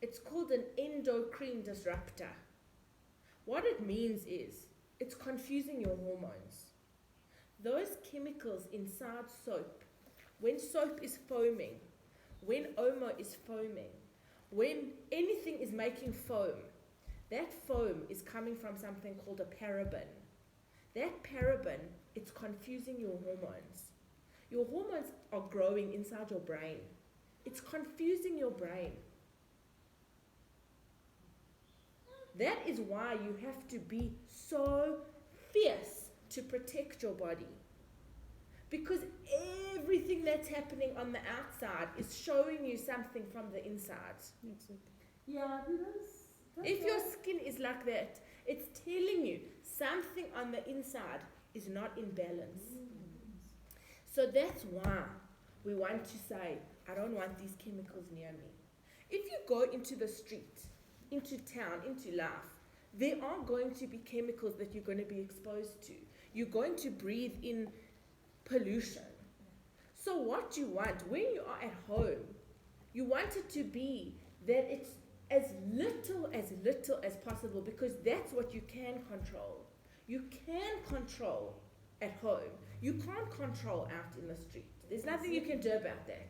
it's called an endocrine disruptor. What it means is, it's confusing your hormones. Those chemicals inside soap, when soap is foaming, when Omo is foaming, when anything is making foam, that foam is coming from something called a paraben. That paraben, it's confusing your hormones. Your hormones are growing inside your brain. It's confusing your brain. That is why you have to be so fierce to protect your body. Because everything that's happening on the outside is showing you something from the inside. That's it. Yeah, because If your skin is like that, it's telling you something on the inside is not in balance. So that's why we want to say, I don't want these chemicals near me. If you go into the street, into town, into life, there are going to be chemicals that you're going to be exposed to. You're going to breathe in pollution. So what you want, when you are at home, you want it to be that it's as little as possible, because that's what you can control. You can control at home. You can't control out in the street. There's nothing you can do about that.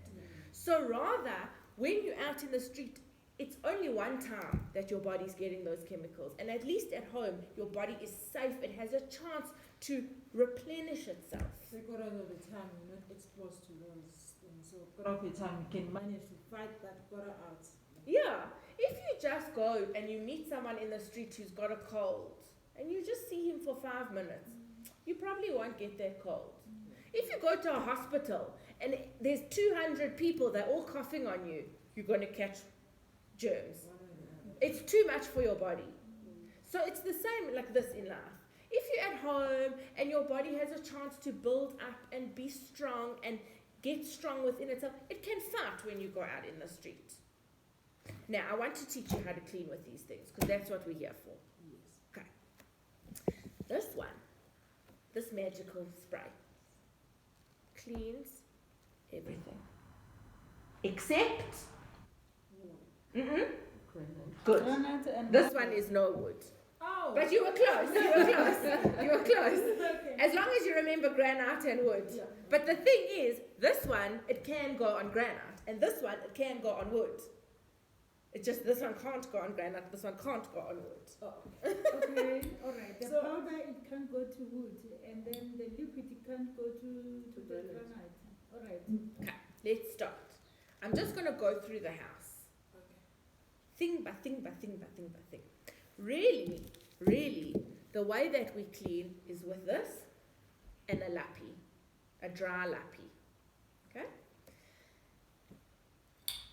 So rather, when you're out in the street, it's only one time that your body's getting those chemicals. And at least at home, your body is safe. It has a chance to replenish itself. So quite a lot of the time you're not exposed to those things. So quite a lot of the time you can manage to fight that quarter out. Yeah, if you just go and you meet someone in the street who's got a cold, and you just see him for 5 minutes, you probably won't get that cold. If you go to a hospital and there's 200 people, they're all coughing on you, you're going to catch germs. It's too much for your body. So it's the same like this in life. If you're at home and your body has a chance to build up and be strong and get strong within itself, it can fight when you go out in the street. Now, I want to teach you how to clean with these things, because that's what we're here for. Yes. Okay. This one, this magical spray, cleans everything. Except, good. Granite and This one is no wood. Oh. But you were close, you were close, you were close. Okay. As long as you remember granite and wood. Yeah. But the thing is, this one, it can go on granite, and this one, it can go on wood. It's just this one can't go on granite, this one can't go on wood. Oh. Okay, all right. The So- powder, it can't go to wood, and then the liquid, it can't go to the granite. granite. All right. Okay, let's start. I'm just going to go through the house. Okay. Thing by thing by thing by thing by thing. Really, the way that we clean is with this and a lappy, a dry lappy. Okay?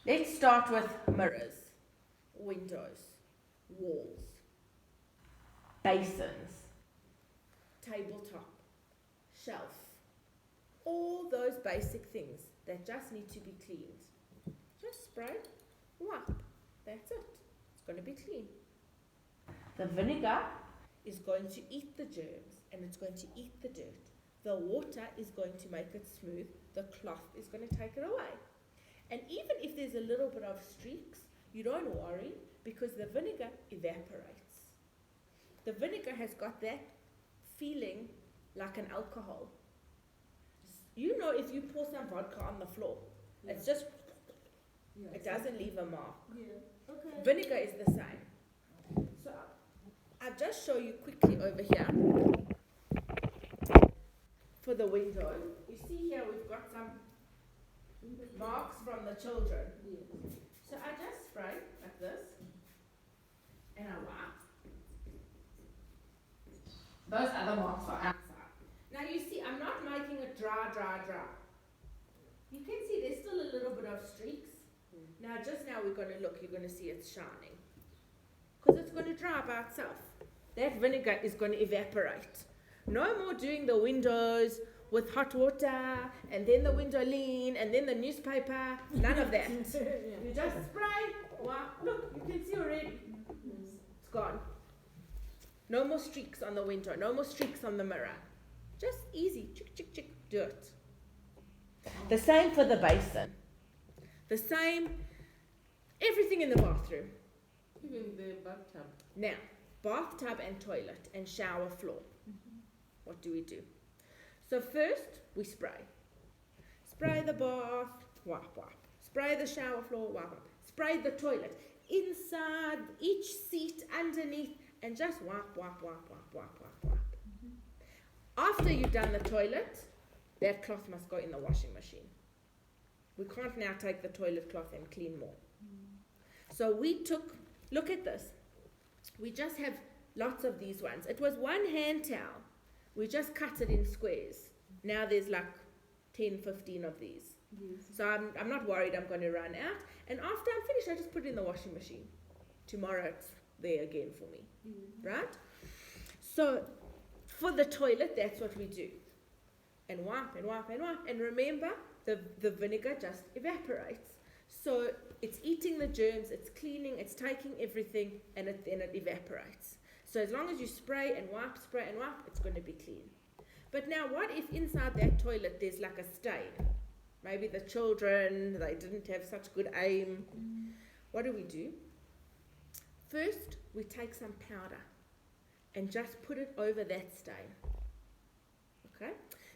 Let's start with mirrors, windows, walls, basins, tabletop, shelf. All those basic things that just need to be cleaned. Just spray, wipe. That's it. It's going to be clean. The vinegar is going to eat the germs and it's going to eat the dirt. The water is going to make it smooth. The cloth is going to take it away. And even if there's a little bit of streaks, you don't worry because the vinegar evaporates. The vinegar has got that feeling like an alcohol. You know, if you pour some vodka on the floor, it's just, Yeah. it doesn't leave a mark. Yeah. Okay. Vinegar is the same. So I'll just show you quickly over here for the window. You see here we've got some marks from the children. Yeah. So I just spray like this and I wipe. Those other marks are outside. Now you see I'm not making it dry. You can see there's still a little bit of streaks. Now just now we're going to look, you're going to see it's shining. Because it's going to dry by itself. That vinegar is going to evaporate. No more doing the windows with hot water and then the window lean and then the newspaper. None of that. You just spray. Wow. Look, you can see already. It's gone. No more streaks on the window. No more streaks on the mirror. Just easy. Chick. Do it. The same for the basin. The same. Everything in the bathroom. Even the bathtub. Now, bathtub and toilet and shower floor. What do we do? So first, we spray. Spray the bath, wipe. Spray the shower floor, wipe. Spray the toilet. Inside, each seat, underneath, and just wipe. After you've done the toilet, that cloth must go in the washing machine. We can't now take the toilet cloth and clean more. So we took, look at this. We just have lots of these ones. It was one hand towel. We just cut it in squares. Now there's like 10, 15 of these. Yes. So I'm not worried I'm going to run out. And after I'm finished, I just put it in the washing machine. Tomorrow it's there again for me. Right? So for the toilet, that's what we do. And wipe. And remember, the vinegar just evaporates. So it's eating the germs, it's cleaning, it's taking everything, and then it evaporates. So as long as you spray and wipe, it's going to be clean. But now what if inside that toilet there's like a stain? Maybe the children, they didn't have such good aim. What do? First, we take some powder and just put it over that stain. Okay?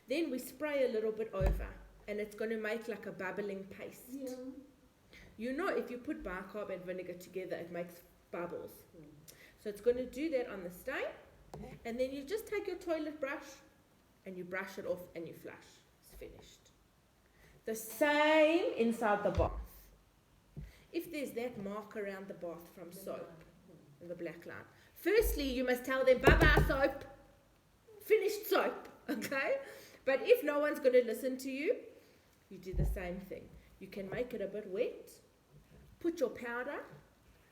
Then we spray a little bit over, and it's going to make like a bubbling paste. Yeah. You know, if you put bicarb and vinegar together, it makes bubbles. So it's going to do that on the stain, and then you just take your toilet brush and you brush it off and you flush. It's finished. The same inside the bath. If there's that mark around the bath from soap, and the black line, firstly you must tell them, bye-bye soap, finished soap, okay? But if no one's going to listen to you, you do the same thing. You can make it a bit wet, put your powder,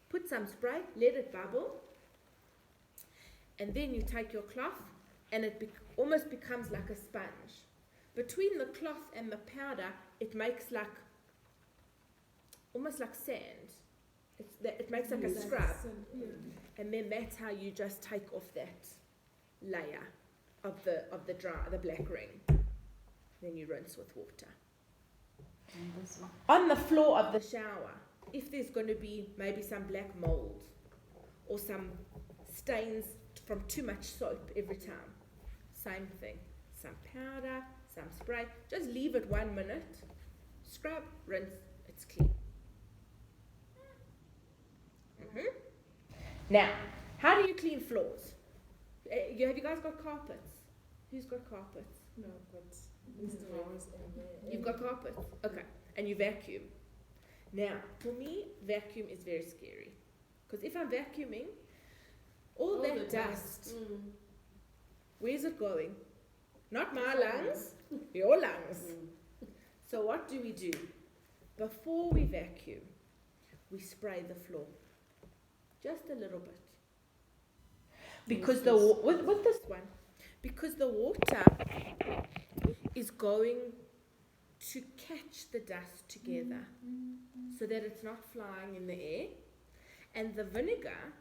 put some spray, let it bubble, and then you take your cloth and it almost becomes like a sponge. Between the cloth and the powder, it makes like, almost like sand. It makes like a scrub. And then that's how you just take off that layer of the black ring. Then you rinse with water. And this one. On the floor of the shower, if there's going to be maybe some black mold or some stains from too much soap every time, same thing. Some powder, some spray. Just leave it 1 minute. Scrub, rinse, it's clean. Now, how do you clean floors? Have you guys got carpets? Who's got carpets? No, but this is ours and You've got carpets? Okay. And you vacuum. Now, for me, vacuum is very scary. Because if I'm vacuuming, all the that dust, Mm. where's it going? Not my lungs, your lungs. So what do? Before we vacuum, we spray the floor. Just a little bit. Because with this one, because the water is going to catch the dust together so that it's not flying in the air, and the vinegar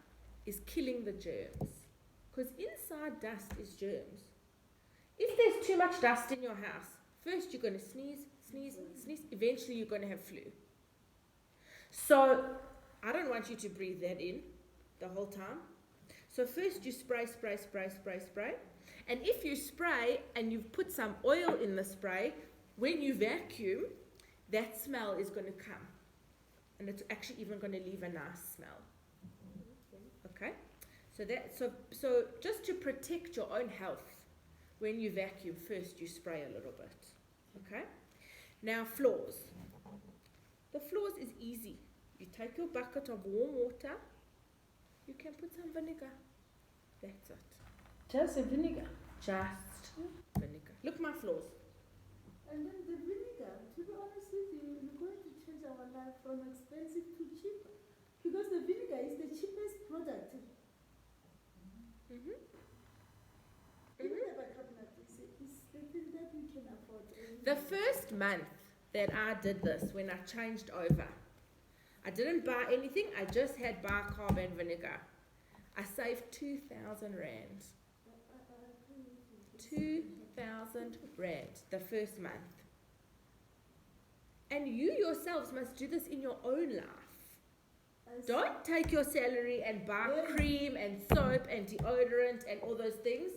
is killing the germs. Because inside dust is germs. If there's too much dust in your house, first you're going to sneeze, eventually you're going to have flu. So I don't want you to breathe that in the whole time. So first you spray. And if you spray and you've put some oil in the spray, when you vacuum, that smell is going to come. And it's actually even going to leave a nice smell. Okay? So just to protect your own health, when you vacuum, first you spray a little bit. Okay? Now floors. The floors is easy. You take your bucket of warm water, you can put some vinegar. That's it. Just a vinegar. Just vinegar. Look my floors. And then the vinegar, to be honest with you, we're going to change our life from expensive to cheap. Because the vinegar is the cheapest product. Even the bicarbonate is the thing that we can afford. The first month that I did this, when I changed over, I didn't buy anything, I just had bicarb and vinegar. I saved 2,000 rand. 2,000 rand the first month. And you yourselves must do this in your own life. Don't take your salary and buy cream and soap and deodorant and all those things.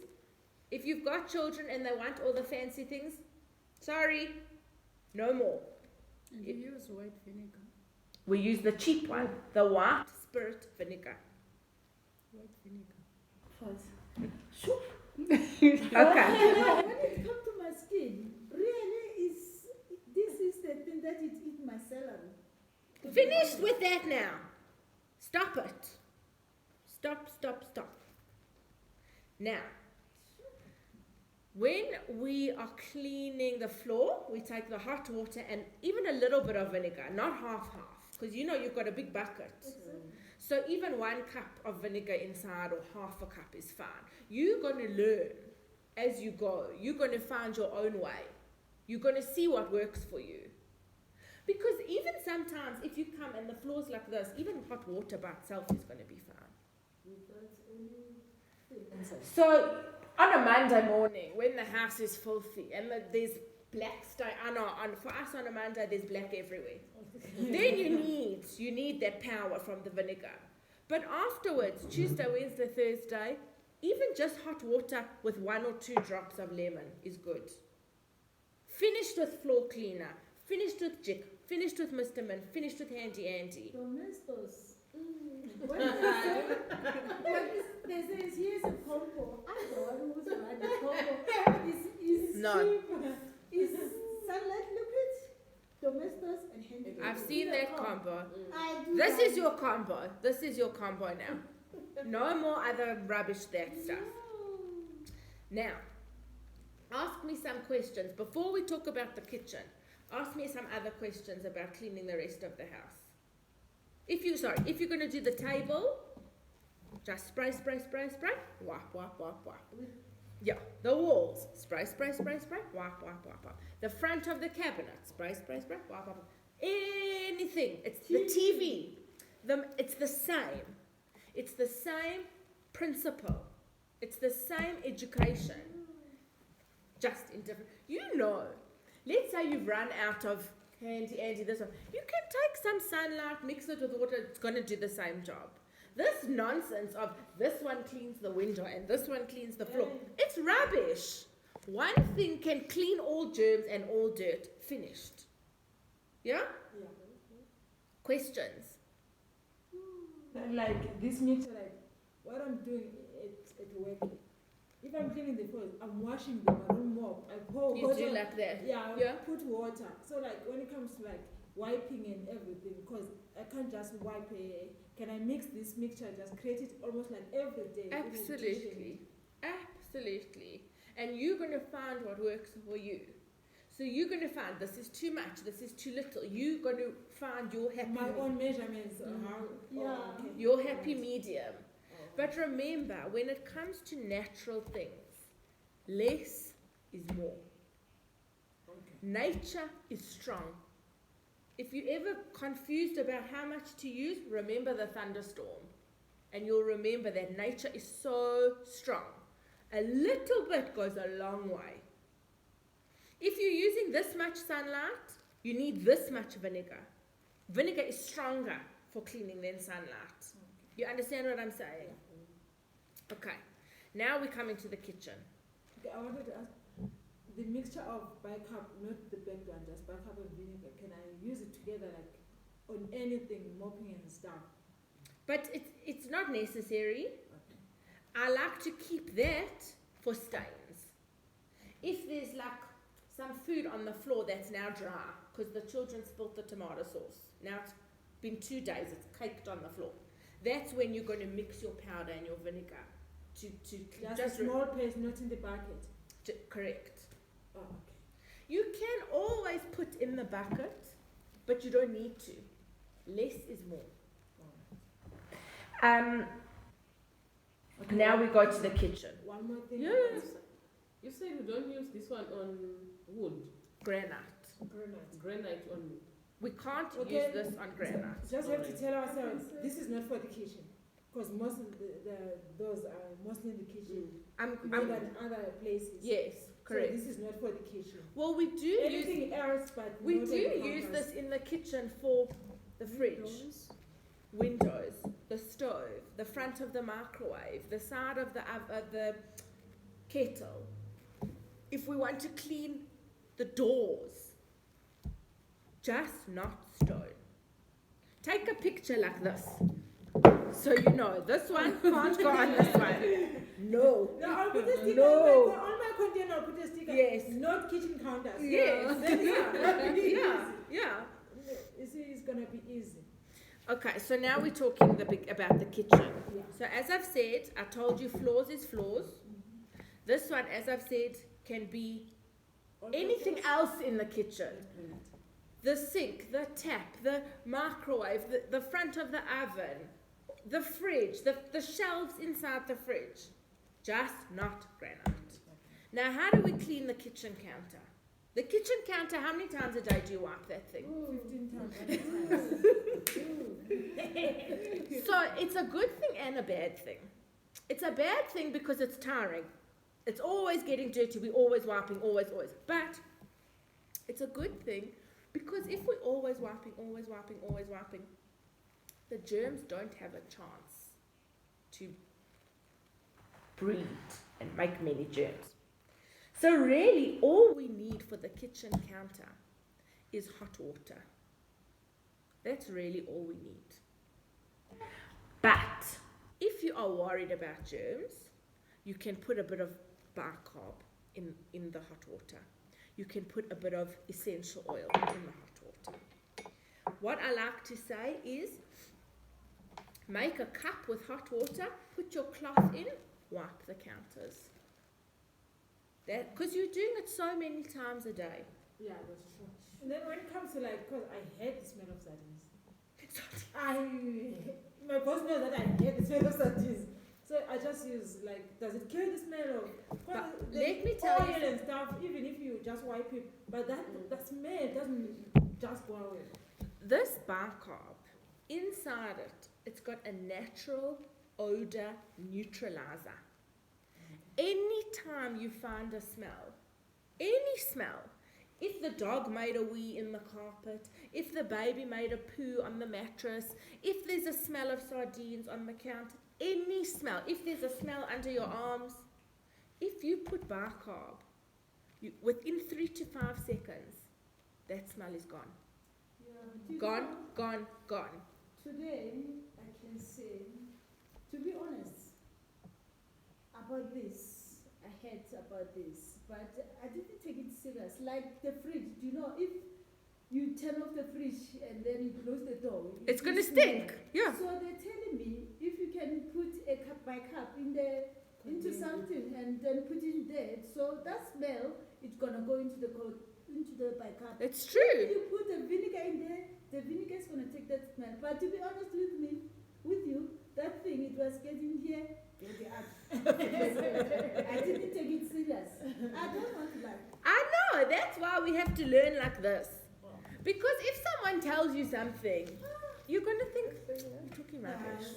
If you've got children and they want all the fancy things, sorry, no more. And you use white vinegar. We use the cheap one, the white spirit vinegar. White vinegar. First. Okay. When it comes to my skin, really this is the thing that it eats my salary. Finished with that now. Stop it. Stop. Now, when we are cleaning the floor, we take the hot water and even a little bit of vinegar, not half, because you know you've got a big bucket. So even 1 cup of vinegar inside or half a cup is fine. You're going to learn as you go. You're going to find your own way. You're going to see what works for you. Because even sometimes if you come and the floor's like this, even hot water by itself is going to be fine. So on a Monday morning, when the house is filthy and there's black stain, for us on a Monday there's black everywhere. Then you need that power from the vinegar. But afterwards, Tuesday, Wednesday, Thursday, even just hot water with 1 or 2 drops of lemon is good. Finished with floor cleaner, finished with Jig, finished with Mr. Min, finished with Handy Andy. Domestos. What they say here's a combo. I don't know who's right. The combo is No. cheap. Is sunlight liquid, domestos, and handy. I've seen that combo. I do This that. is your combo. This is your combo now. No more other rubbish that stuff. Now, ask me some questions. Before we talk about the kitchen, ask me some other questions about cleaning the rest of the house. If you're going to do the table, just spray. Wipe. Yeah, the walls, spray. Wipe. The front of the cabinet, spray. Wipe. Anything. It's the TV. It's the same. It's the same principle. It's the same education, just in different. Let's say you've run out of Andy, this one. You can take some sunlight, mix it with water. It's going to do the same job. This nonsense of this one cleans the window and this one cleans the floor. It's rubbish. One thing can clean all germs and all dirt. Finished. Yeah? Yeah. Questions? Like this mixture, like what I'm doing at work. If I'm cleaning the floors, I'm washing them. I don't mop. I pour You water. do like that? Yeah, Yeah. put water. So like when it comes to like wiping and everything, because I can't just wipe can I mix this mixture, just create it almost like every day? Absolutely. Absolutely. And you're going to find what works for you. So you're going to find this is too much, this is too little. You're going to find your happy My own measurements. your happy medium. But remember, when it comes to natural things, less is more. Nature is strong. If you're ever confused about how much to use, remember the thunderstorm. And you'll remember that nature is so strong. A little bit goes a long way. If you're using this much sunlight, you need this much vinegar. Vinegar is stronger for cleaning than sunlight. You understand what I'm saying? Okay. Now we come into the kitchen. Okay, I wanted to ask, the mixture of bicarb, not the black one, just bicarb and vinegar, can I use it together like on anything, mopping and stuff? But it's not necessary. Okay. I like to keep that for stains. If there's like some food on the floor that's now dry because the children spilt the tomato sauce. Now it's been 2 days, it's caked on the floor. That's when you're going to mix your powder and your vinegar to Just a small paste, not in the bucket. Correct. Oh, okay. You can always put in the bucket, but you don't need to. Less is more. Okay. Now we go to the kitchen. One more thing. Yes. You said you don't use this one on wood. Granite. Granite on. We can't Okay. use this on granite. Just have to tell ourselves, this is not for the kitchen. Because most of those are mostly in the kitchen. More than other places. Yes, correct. So this is not for the kitchen. Well, we do use Anything else but we not do on the use counters. this in the kitchen for the fridge, windows, the stove, the front of the microwave, the side of the kettle. If we want to clean the doors, just not stone. Take a picture like this. So you know, this one can't go on this one. No. No, I'll put a sticker No. on my container. I'll put a sticker. Yes. Not kitchen counters. Yes. Then Yeah. You see, it's gonna be easy. Okay, so now we're talking about the kitchen. Yeah. So as I've said, I told you floors is floors. This one, as I've said, can be anything else in the kitchen. The sink, the tap, the microwave, the front of the oven, the fridge, the shelves inside the fridge. Just not granite. Now, how do we clean the kitchen counter? The kitchen counter, how many times a day do you wipe that thing? 15 times. So it's a good thing and a bad thing. It's a bad thing because it's tiring. It's always getting dirty. We're always wiping, always. But it's a good thing because if we're always wiping, the germs don't have a chance to breed and make many germs. So really, all we need for the kitchen counter is hot water. That's really all we need. But if you are worried about germs, you can put a bit of bicarb in the hot water. You can put a bit of essential oil in the hot water. What I like to say is, make a cup with hot water, put your cloth in, wipe the counters. Because you're doing it so many times a day. Yeah, that's true. And then when it comes to like, because I hate the smell of sardines. My boss knows that I hate the smell of sardines. So I just use like, does it kill the smell of? But let me tell you, and stuff. Even if you just wipe it, but that smell doesn't just go away. this bicarb, inside it, it's got a natural odor neutralizer. any time you find a smell, any smell, if the dog made a wee in the carpet, if the baby made a poo on the mattress, if there's a smell of sardines on the counter, any smell, if there's a smell under your arms, if you put bicarb, within 3 to 5 seconds, that smell is gone. Yeah. Gone, gone, gone. Today, I can say, to be honest, about this, I heard about this, but I didn't take it serious. Like the fridge, you know, if you turn off the fridge and then you close the door, It's going to smell. stink. Yeah. So they're telling me if you can put a cup by cup into something and then put it there, so that smell is gonna go into the by cup. It's If true. you put the vinegar in there, the vinegar is gonna take that smell. But to be honest with you, that thing it was getting here, get it out. I didn't take it serious. I don't want to lie. I know. That's why we have to learn like this. Because if someone tells you something, you're going to think, you're talking rubbish.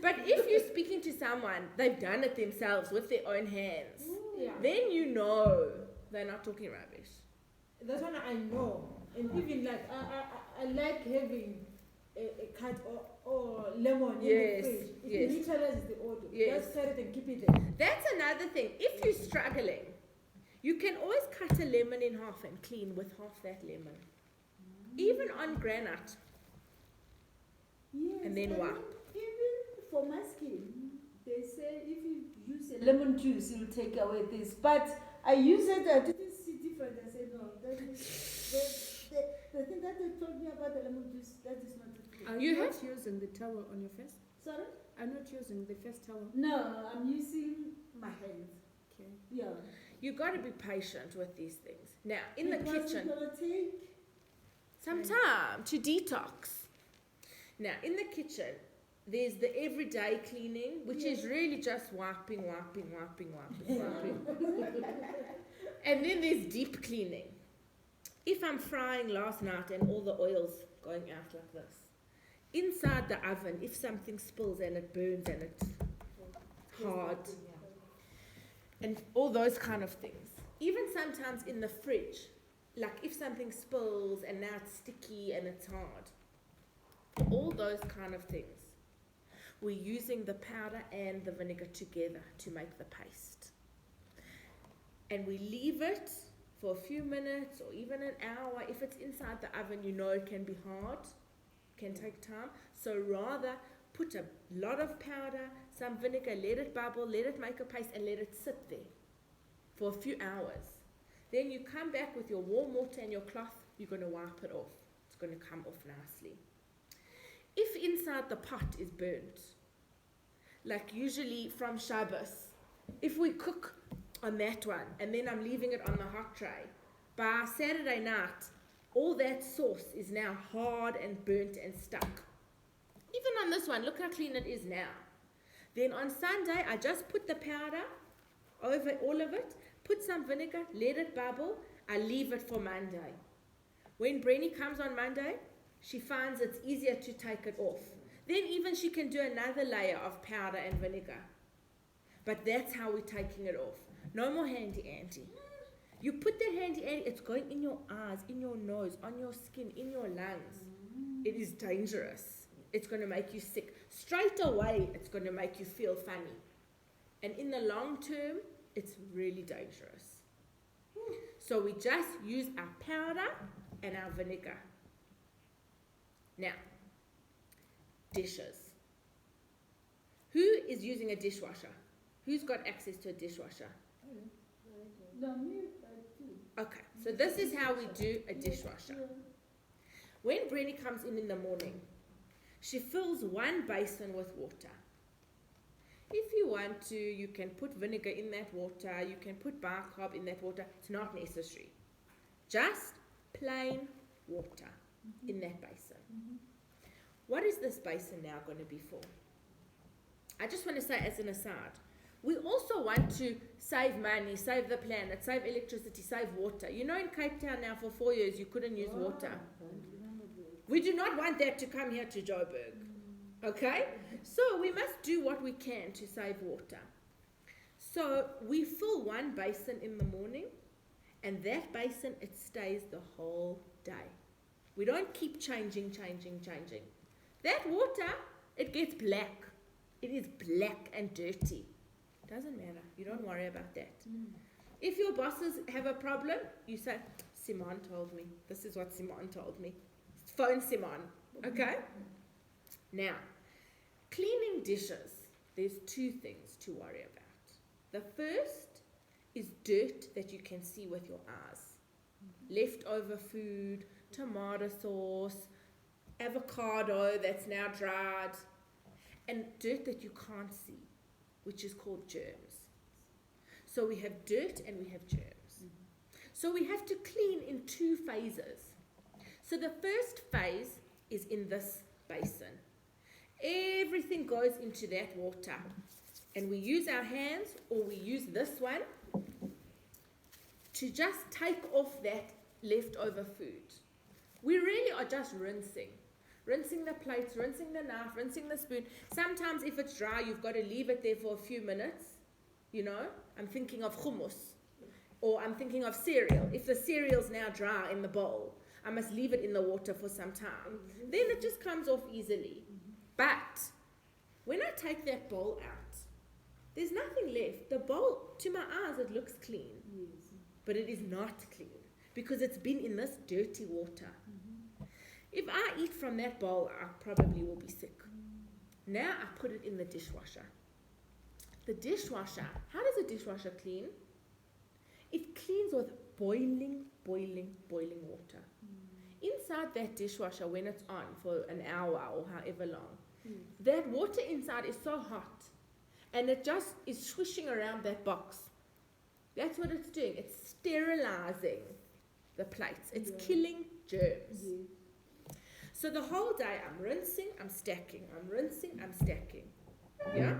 But if you're speaking to someone, they've done it themselves with their own hands, Yeah. then you know they're not talking rubbish. That one I know. And even like, I like having a cut or lemon Yes, in the fridge. It yes. neutralizes the odor. Yes. Just cut it and keep it there. That's another thing. If you're struggling, you can always cut a lemon in half and clean with half that lemon. Even on granite. Yes, And then wipe. Even for my skin, they say if you use a lemon juice, it'll take away this. But I use it, I didn't see different. I said, no, that is, the thing that they told me about the lemon juice, that is not the thing. Are You you have- not using the towel on your face? Sorry? I'm not using the face towel. No, I'm using my hands. Okay. Yeah. You got to be patient with these things. Now, in the Because kitchen, it's gonna take some time to detox. Now, in the kitchen, there's the everyday cleaning, which is really just wiping. And then there's deep cleaning. If I'm frying last night and all the oil's going out like this, inside the oven, if something spills and it burns and it's hard, and all those kind of things. Even sometimes in the fridge, like if something spills and now it's sticky and it's hard, all those kind of things. We're using the powder and the vinegar together to make the paste. And we leave it for a few minutes or even an hour. If it's inside the oven, you know it can be hard, can take time. So rather put a lot of powder, some vinegar, let it bubble, let it make a paste and let it sit there for a few hours. Then you come back with your warm water and your cloth, you're going to wipe it off. It's going to come off nicely. If inside the pot is burnt, like usually from Shabbos, if we cook on that one and then I'm leaving it on the hot tray, by Saturday night, all that sauce is now hard and burnt and stuck. Even on this one, look how clean it is now. Then on Sunday, I just put the powder over all of it, put some vinegar, let it bubble, I leave it for Monday. When Brenny comes on Monday, she finds it's easier to take it off. Then even she can do another layer of powder and vinegar. But that's how we're taking it off. No more handy anti. You put that handy anti, it's going in your eyes, in your nose, on your skin, in your lungs. It is dangerous. It's going to make you sick. Straight away, it's going to make you feel funny. And in the long term, it's really dangerous. So we just use our powder and our vinegar. Now, dishes. Who is using a dishwasher? Who's got access to a dishwasher? no me, too. Okay, so this is how we do a dishwasher. When Brenny comes in the morning, she fills one basin with water. If you want to, you can put vinegar in that water, you can put bicarb in that water. It's not necessary. Just plain water in that basin. What is this basin now going to be for? I just want to say as an aside, we also want to save money, save the planet, save electricity, save water. You know in Cape Town now for 4 years you couldn't use water. We do not want that to come here to Joburg. Okay? So we must do what we can to save water. So we fill one basin in the morning, and that basin, it stays the whole day. We don't keep changing. That water, it gets black. It is black and dirty. Doesn't matter. You don't worry about that. If your bosses have a problem, you say, Simon told me. This is what Simon told me. Phone Simon. Okay? Now, cleaning dishes, there's two things to worry about. The first is dirt that you can see with your eyes. Leftover food, tomato sauce, avocado that's now dried, and dirt that you can't see, which is called germs. So we have dirt and we have germs. So we have to clean in two phases. So the first phase is in this basin. Everything goes into that water. And we use our hands, or we use this one, to just take off that leftover food. We really are just rinsing. Rinsing the plates, rinsing the knife, rinsing the spoon. Sometimes if it's dry, you've got to leave it there for a few minutes. You know, I'm thinking of hummus, or I'm thinking of cereal. If the cereal's now dry in the bowl, I must leave it in the water for some time. Then it just comes off easily. But when I take that bowl out, there's nothing left. The bowl, to my eyes, it looks clean. But it is not clean because it's been in this dirty water. If I eat from that bowl, I probably will be sick. Now I put it in the dishwasher. The dishwasher, how does a dishwasher clean? It cleans with boiling water. Inside that dishwasher, when it's on for an hour or however long, that water inside is so hot, and it just is swishing around that box. That's what it's doing. It's sterilizing the plates. It's killing germs. So the whole day I'm rinsing, I'm stacking, I'm rinsing, I'm stacking. Yeah?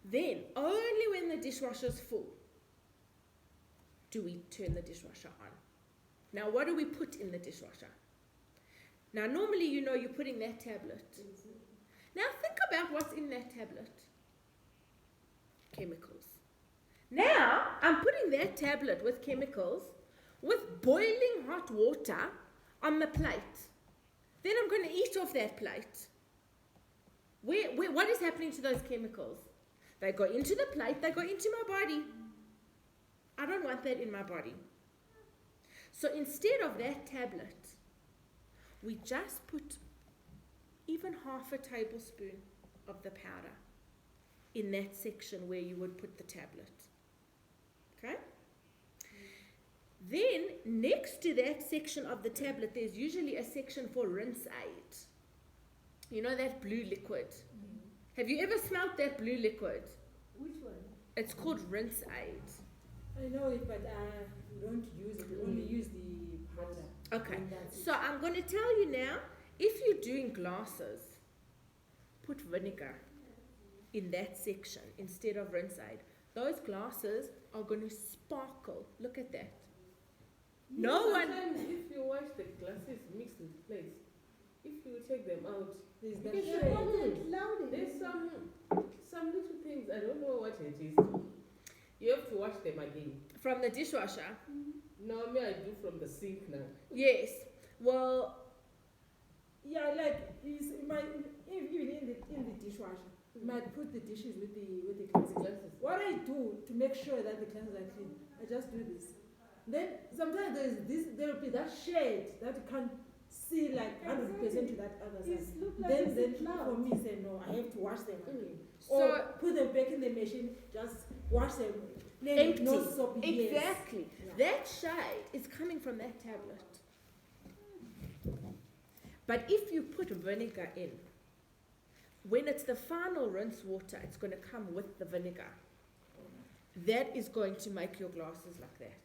Then, only when the dishwasher's full, do we turn the dishwasher on. Now, what do we put in the dishwasher? Now, normally, you know, you're putting that tablet. Now, think about what's in that tablet. Chemicals. Now, I'm putting that tablet with chemicals, with boiling hot water on the plate. Then I'm going to eat off that plate. What is happening to those chemicals? They go into the plate, they go into my body. I don't want that in my body. So instead of that tablet, we just put even half a tablespoon of the powder in that section where you would put the tablet. Okay? Then, next to that section of the tablet, there's usually a section for rinse aid. You know that blue liquid? Have you ever smelled that blue liquid? Which one? It's called rinse aid. I know it, but we don't use it. We only use the powder. Okay, And that's it. so I'm going to tell you now, if you're doing glasses, put vinegar in that section instead of rinse aid. Those glasses are going to sparkle. Look at that. No one... Sometimes if you wash the glasses mixed with plates, if you take them out, There's you that can shade. see there's some little things, I don't know what it is. You have to wash them again. From the dishwasher? No, me I do from the sink now. Yes. Well, Yeah, like even in the dishwasher, you might put the dishes with the cleansers. Glasses. What I do to make sure that the cleansers are clean, I just do this. Then sometimes there'll be that shade that you can't see like 100% to that other side. It looks like Then it's a cloud. for me say no, I have to wash them again. so Or put them back in the machine, just wash them. empty. No soap. Yes. Exactly. Yeah. That shade is coming from that tablet. But if you put vinegar in, when it's the final rinse water, it's going to come with the vinegar. That is going to make your glasses like that.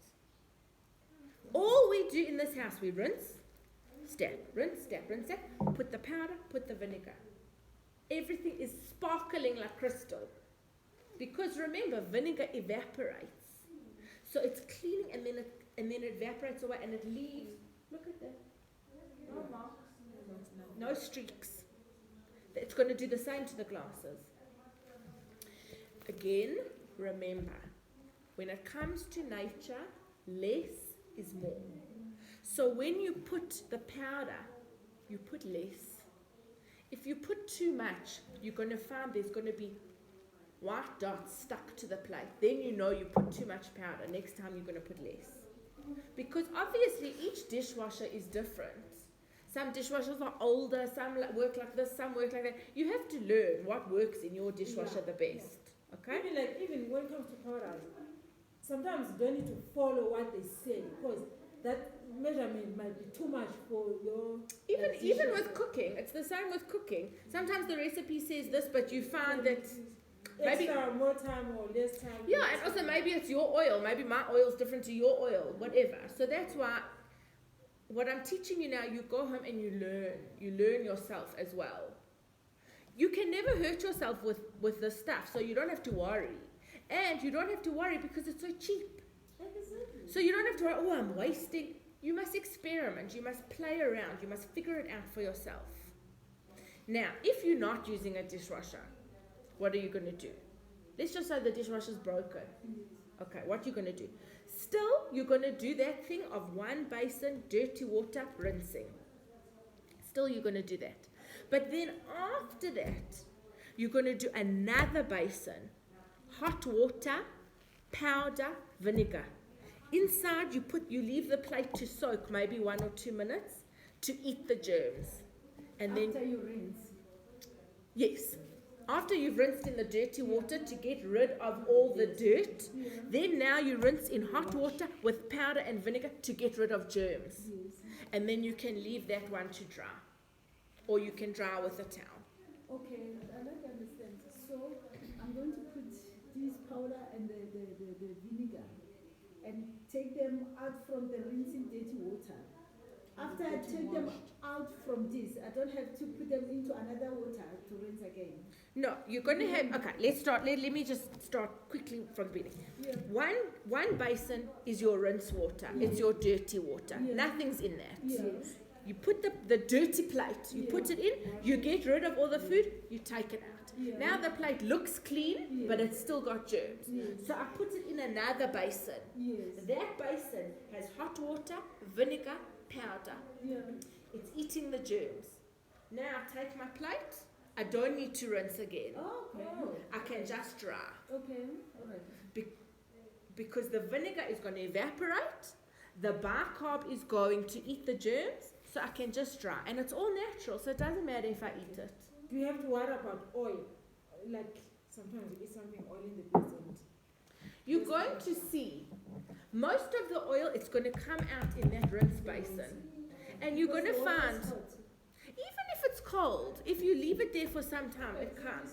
All we do in this house, we rinse, stab, rinse, stab, rinse, stab, put the powder, put the vinegar. Everything is sparkling like crystal. Because remember, vinegar evaporates. So it's cleaning and then it evaporates away and it leaves, look at that, no marks, no streaks. It's going to do the same to the glasses. Again, remember, when it comes to nature, less is more. So when you put the powder, you put less. If you put too much, you're going to find there's going to be white dots stuck to the plate. Then you know you put too much powder. Next time you're going to put less. Because obviously each dishwasher is different. Some dishwashers are older, some work like this, some work like that. You have to learn what works in your dishwasher the best. Okay? Even when it comes to powders, sometimes you don't need to follow what they say because that measurement might be too much for your. Even with cooking, it's the same with cooking. Sometimes the recipe says this, but you find that maybe extra more time or less time. yeah, and also maybe it's your oil. Maybe my oil is different to your oil, whatever. So that's why what I'm teaching you now, you go home and you learn. You learn yourself as well. You can never hurt yourself with this stuff, so you don't have to worry. And you don't have to worry because it's so cheap. Exactly. So you don't have to worry, oh, I'm wasting. You must experiment. You must play around. You must figure it out for yourself. Now, if you're not using a dishwasher, what are you going to do? Let's just say the dishwasher's broken. Okay, what are you going to do? Still, you're going to do that thing of one basin, dirty water, rinsing. Still, you're going to do that. But then after that, you're going to do another basin, hot water, powder, vinegar. Inside, you leave the plate to soak maybe 1 or 2 minutes to eat the germs. And After then you rinse. yes. After you've rinsed in the dirty water to get rid of all the dirt, then now you rinse in hot water with powder and vinegar to get rid of germs. Yes. And then you can leave that one to dry. Or you can dry with a towel. Okay, I like to understand. So I'm going to put this powder and the vinegar and take them out from the rinsing dirty water. After I take them out from this, I don't have to put them into another water to rinse again. No, you're going to have, okay, let's start, let me just start quickly from the beginning. Yeah. One basin is your rinse water. It's your dirty water. Yeah. Nothing's in that. Yes. You put the dirty plate, you put it in, you get rid of all the food, you take it out. Yeah. Now the plate looks clean, but it's still got germs. Yes. So I put it in another basin. Yes. That basin has hot water, vinegar, powder. Yeah. It's eating the germs. Now I take my plate, I don't need to rinse again. Okay. I can just dry. Okay. All right. Because the vinegar is going to evaporate, the bicarb is going to eat the germs, so I can just dry. And it's all natural, so it doesn't matter if I eat it. Do you have to worry about oil? Like sometimes you eat something oil in the basement. You're going to see most of the oil, it's going to come out in that rinse basin. And you're going to find, even if it's cold, if you leave it there for some time, it comes.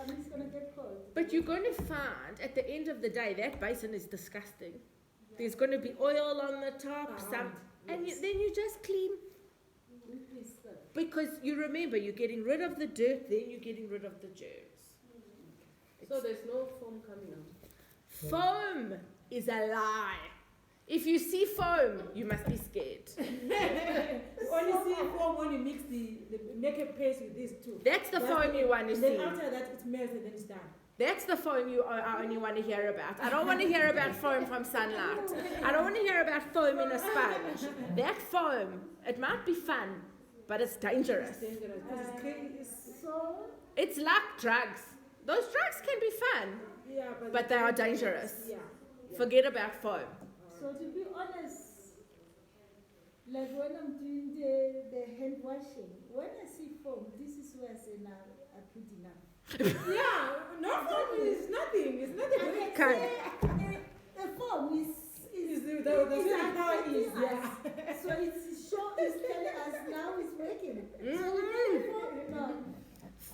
It's going to get cold. But you're going to find at the end of the day, that basin is disgusting. There's going to be oil on the top, then you just clean. Because you remember, you're getting rid of the dirt, then you're getting rid of the germs. So there's no foam coming out. Foam is a lie. If you see foam, you must be scared. You only see foam when you mix make a paste with these two. That's the foam you want to and see. then after that it melts and then it's done. That's the foam I only want to hear about. I don't want to hear about foam from sunlight. I don't want to hear about foam in a sponge. That foam, it might be fun, but it's dangerous. It's dangerous because it's crazy. It's like drugs. Those drugs can be fun, Yeah, but they are dangerous. Yeah. Forget about foam. So to be honest, like when I'm doing the hand washing, when I see foam, this is where I say now I put enough. Yeah, no foam is nothing. It's nothing. Okay. The foam is how it is. Yeah. so it's telling us now it's working. No.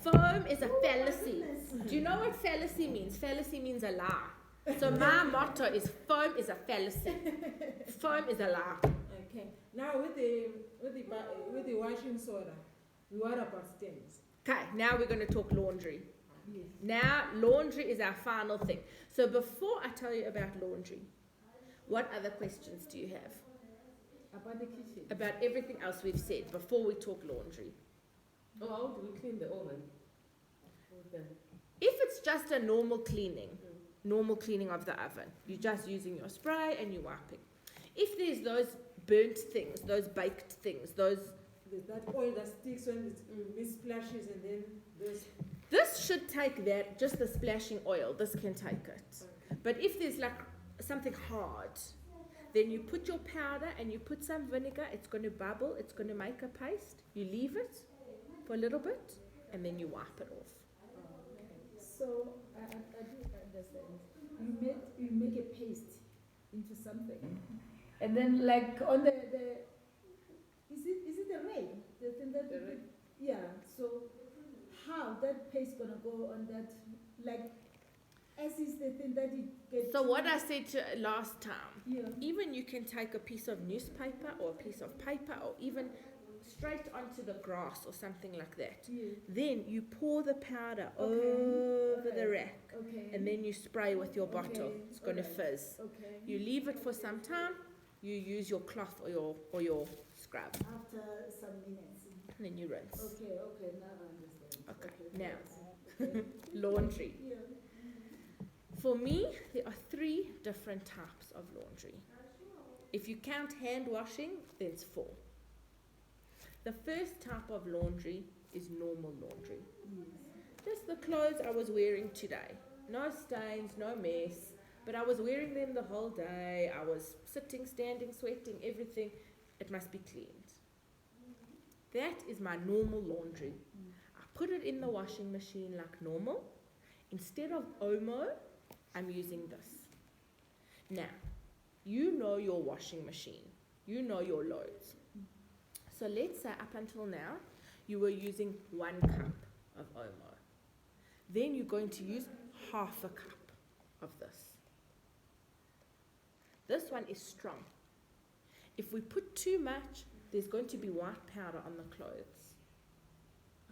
Foam is a fallacy. Do you know what fallacy means? Fallacy means a lie. So my motto is foam is a fallacy. Foam is a lie. Okay. Now with the washing soda, what about stains? Okay, now we're going to talk laundry. Yes. Now, laundry is our final thing. So before I tell you about laundry, what other questions do you have About the kitchen. about everything else we've said before we talk laundry? Oh, how do we clean the oven? If it's just a normal cleaning of the oven, you're just using your spray and you're wiping. If there's those burnt things, those baked things, There's that oil that sticks when it splashes and then there's... this should take that, just the splashing oil, this can take it. Okay. But if there's like something hard, then you put your powder and you put some vinegar, it's going to bubble, it's going to make a paste. You leave it for a little bit and then you wipe it off. So I do understand. You make a paste into something, and then like on the is it the rain? The thing that The rain. yeah. So how that paste gonna go on that, like, as is the thing that it gets. So what I said last time, Yeah. even you can take a piece of newspaper or a piece of paper or even straight onto the grass or something like that. Yeah. Then you pour the powder Okay. over the Alright. rack Okay. and then you spray with your bottle. Okay. It's going to Alright. fizz. Okay. You leave it for some time. You use your cloth or your scrub After some minutes. and then you rinse. Okay. Okay. Now I understand. Okay, now. Okay. Laundry. Yeah. For me, there are 3 different types of laundry. If you count hand washing, then it's 4. The first type of laundry is normal laundry. Yes. Just the clothes I was wearing today. No stains, no mess. But I was wearing them the whole day. I was sitting, standing, sweating, everything. It must be cleaned. That is my normal laundry. I put it in the washing machine like normal. Instead of Omo, I'm using this. Now, you know your washing machine. You know your loads. So let's say up until now, you were using 1 cup of Omo. Then you're going to use half a cup of this. This one is strong. If we put too much, there's going to be white powder on the clothes.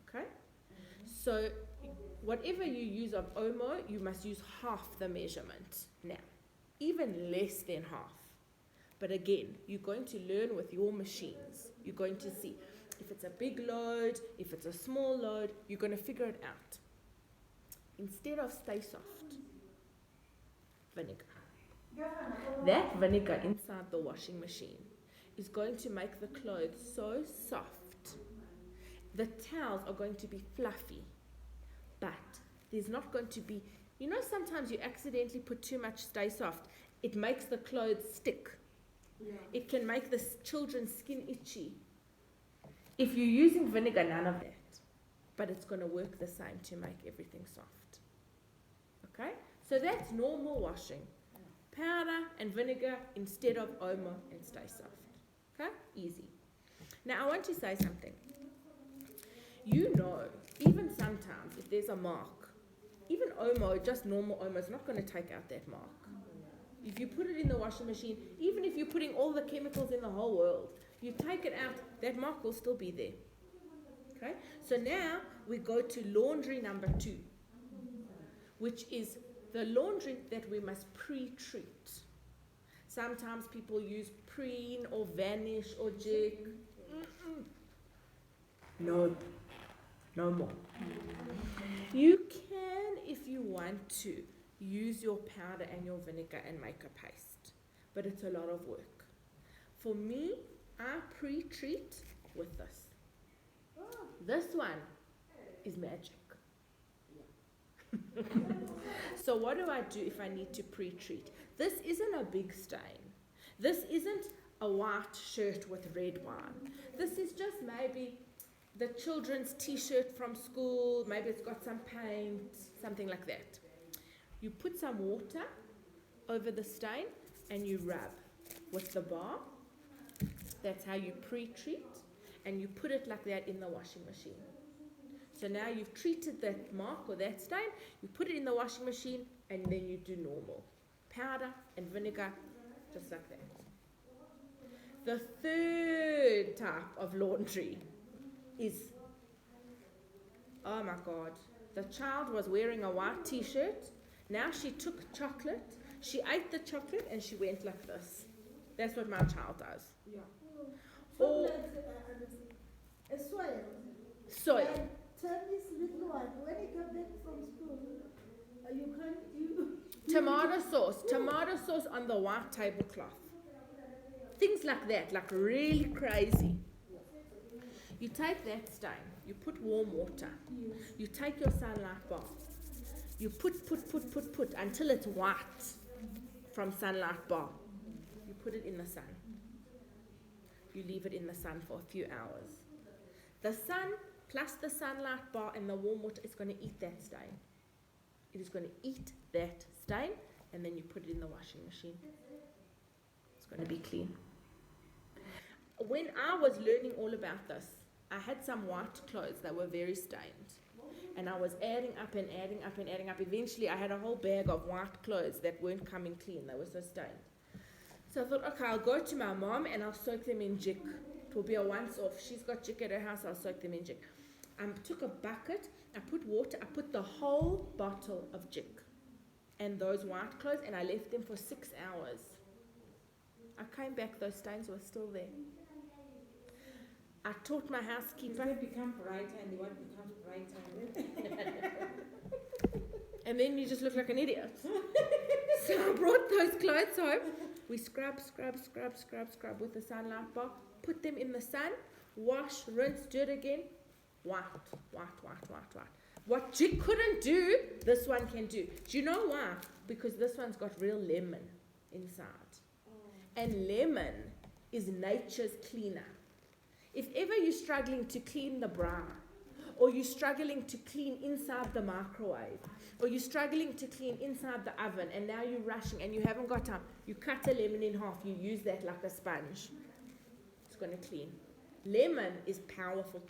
Okay? So whatever you use of Omo, you must use half the measurement. Now, even less than half. But again, you're going to learn with your machines. You're going to see if it's a big load, if it's a small load, you're going to figure it out. Instead of Stay Soft, vinegar. That vinegar inside the washing machine is going to make the clothes so soft. The towels are going to be fluffy, but there's not going to be, you know, sometimes you accidentally put too much Stay Soft, it makes the clothes stick. Yeah. It can make the children's skin itchy. If you're using vinegar, none of that. But it's going to work the same to make everything soft. Okay? So that's normal washing. Powder and vinegar instead of Omo and Stay Soft. Okay? Easy. Now I want to say something. You know, even sometimes if there's a mark, even Omo, just normal Omo, is not going to take out that mark. If you put it in the washing machine, even if you're putting all the chemicals in the whole world, you take it out, that mark will still be there. Okay? So now we go to laundry number 2, which is the laundry that we must pre-treat. Sometimes people use preen or vanish or jig. No, no more. You can, if you want to, use your powder and your vinegar and make a paste, but it's a lot of work. For me, I pre-treat with this. This one is magic. So what do I do if I need to pre-treat? This isn't a big stain. This isn't a white shirt with red wine. This is just maybe the children's t-shirt from school, maybe it's got some paint, something like that. You put some water over the stain and you rub with the bar. That's how you pre-treat, and you put it like that in the washing machine. So now you've treated that mark or that stain, you put it in the washing machine, and then you do normal. Powder and vinegar, just like that. The third type of laundry is, oh my God, the child was wearing a white t-shirt. Now she took chocolate, she ate the chocolate, and she went like this. That's what my child does. Yeah. Or A soil. soil. tell this little one, when he comes back from school, you can't, Tomato sauce on the white tablecloth. Things like that, like really crazy. You take that stain, you put warm water, you take your sunlight bar, you put until it's white from sunlight bar. You put it in the sun. You leave it in the sun for a few hours. The sun plus the sunlight bar and the warm water is going to eat that stain. It is going to eat that stain, and then you put it in the washing machine. It's going to be clean. When I was learning all about this, I had some white clothes that were very stained. And I was adding up. Eventually, I had a whole bag of white clothes that weren't coming clean. They were so stained. So I thought, okay, I'll go to my mom and I'll soak them in jik. It will be a once-off. She's got jik at her house, I'll soak them in jik. I took a bucket, I put water, I put the whole bottle of jik and those white clothes, and I left them for 6 hours. I came back, those stains were still there. I taught my housekeeper. They become brighter, and the one becomes brighter. And then you just look like an idiot. So I brought those clothes home. We scrub with the sunlight bar. Put them in the sun. Wash, rinse, do it again. White. What jik couldn't do, this one can do. Do you know why? Because this one's got real lemon inside. And lemon is nature's cleaner. If ever you're struggling to clean the bra, or you're struggling to clean inside the microwave, or you're struggling to clean inside the oven, and now you're rushing and you haven't got time, you cut a lemon in half, you use that like a sponge. It's going to clean. Lemon is powerful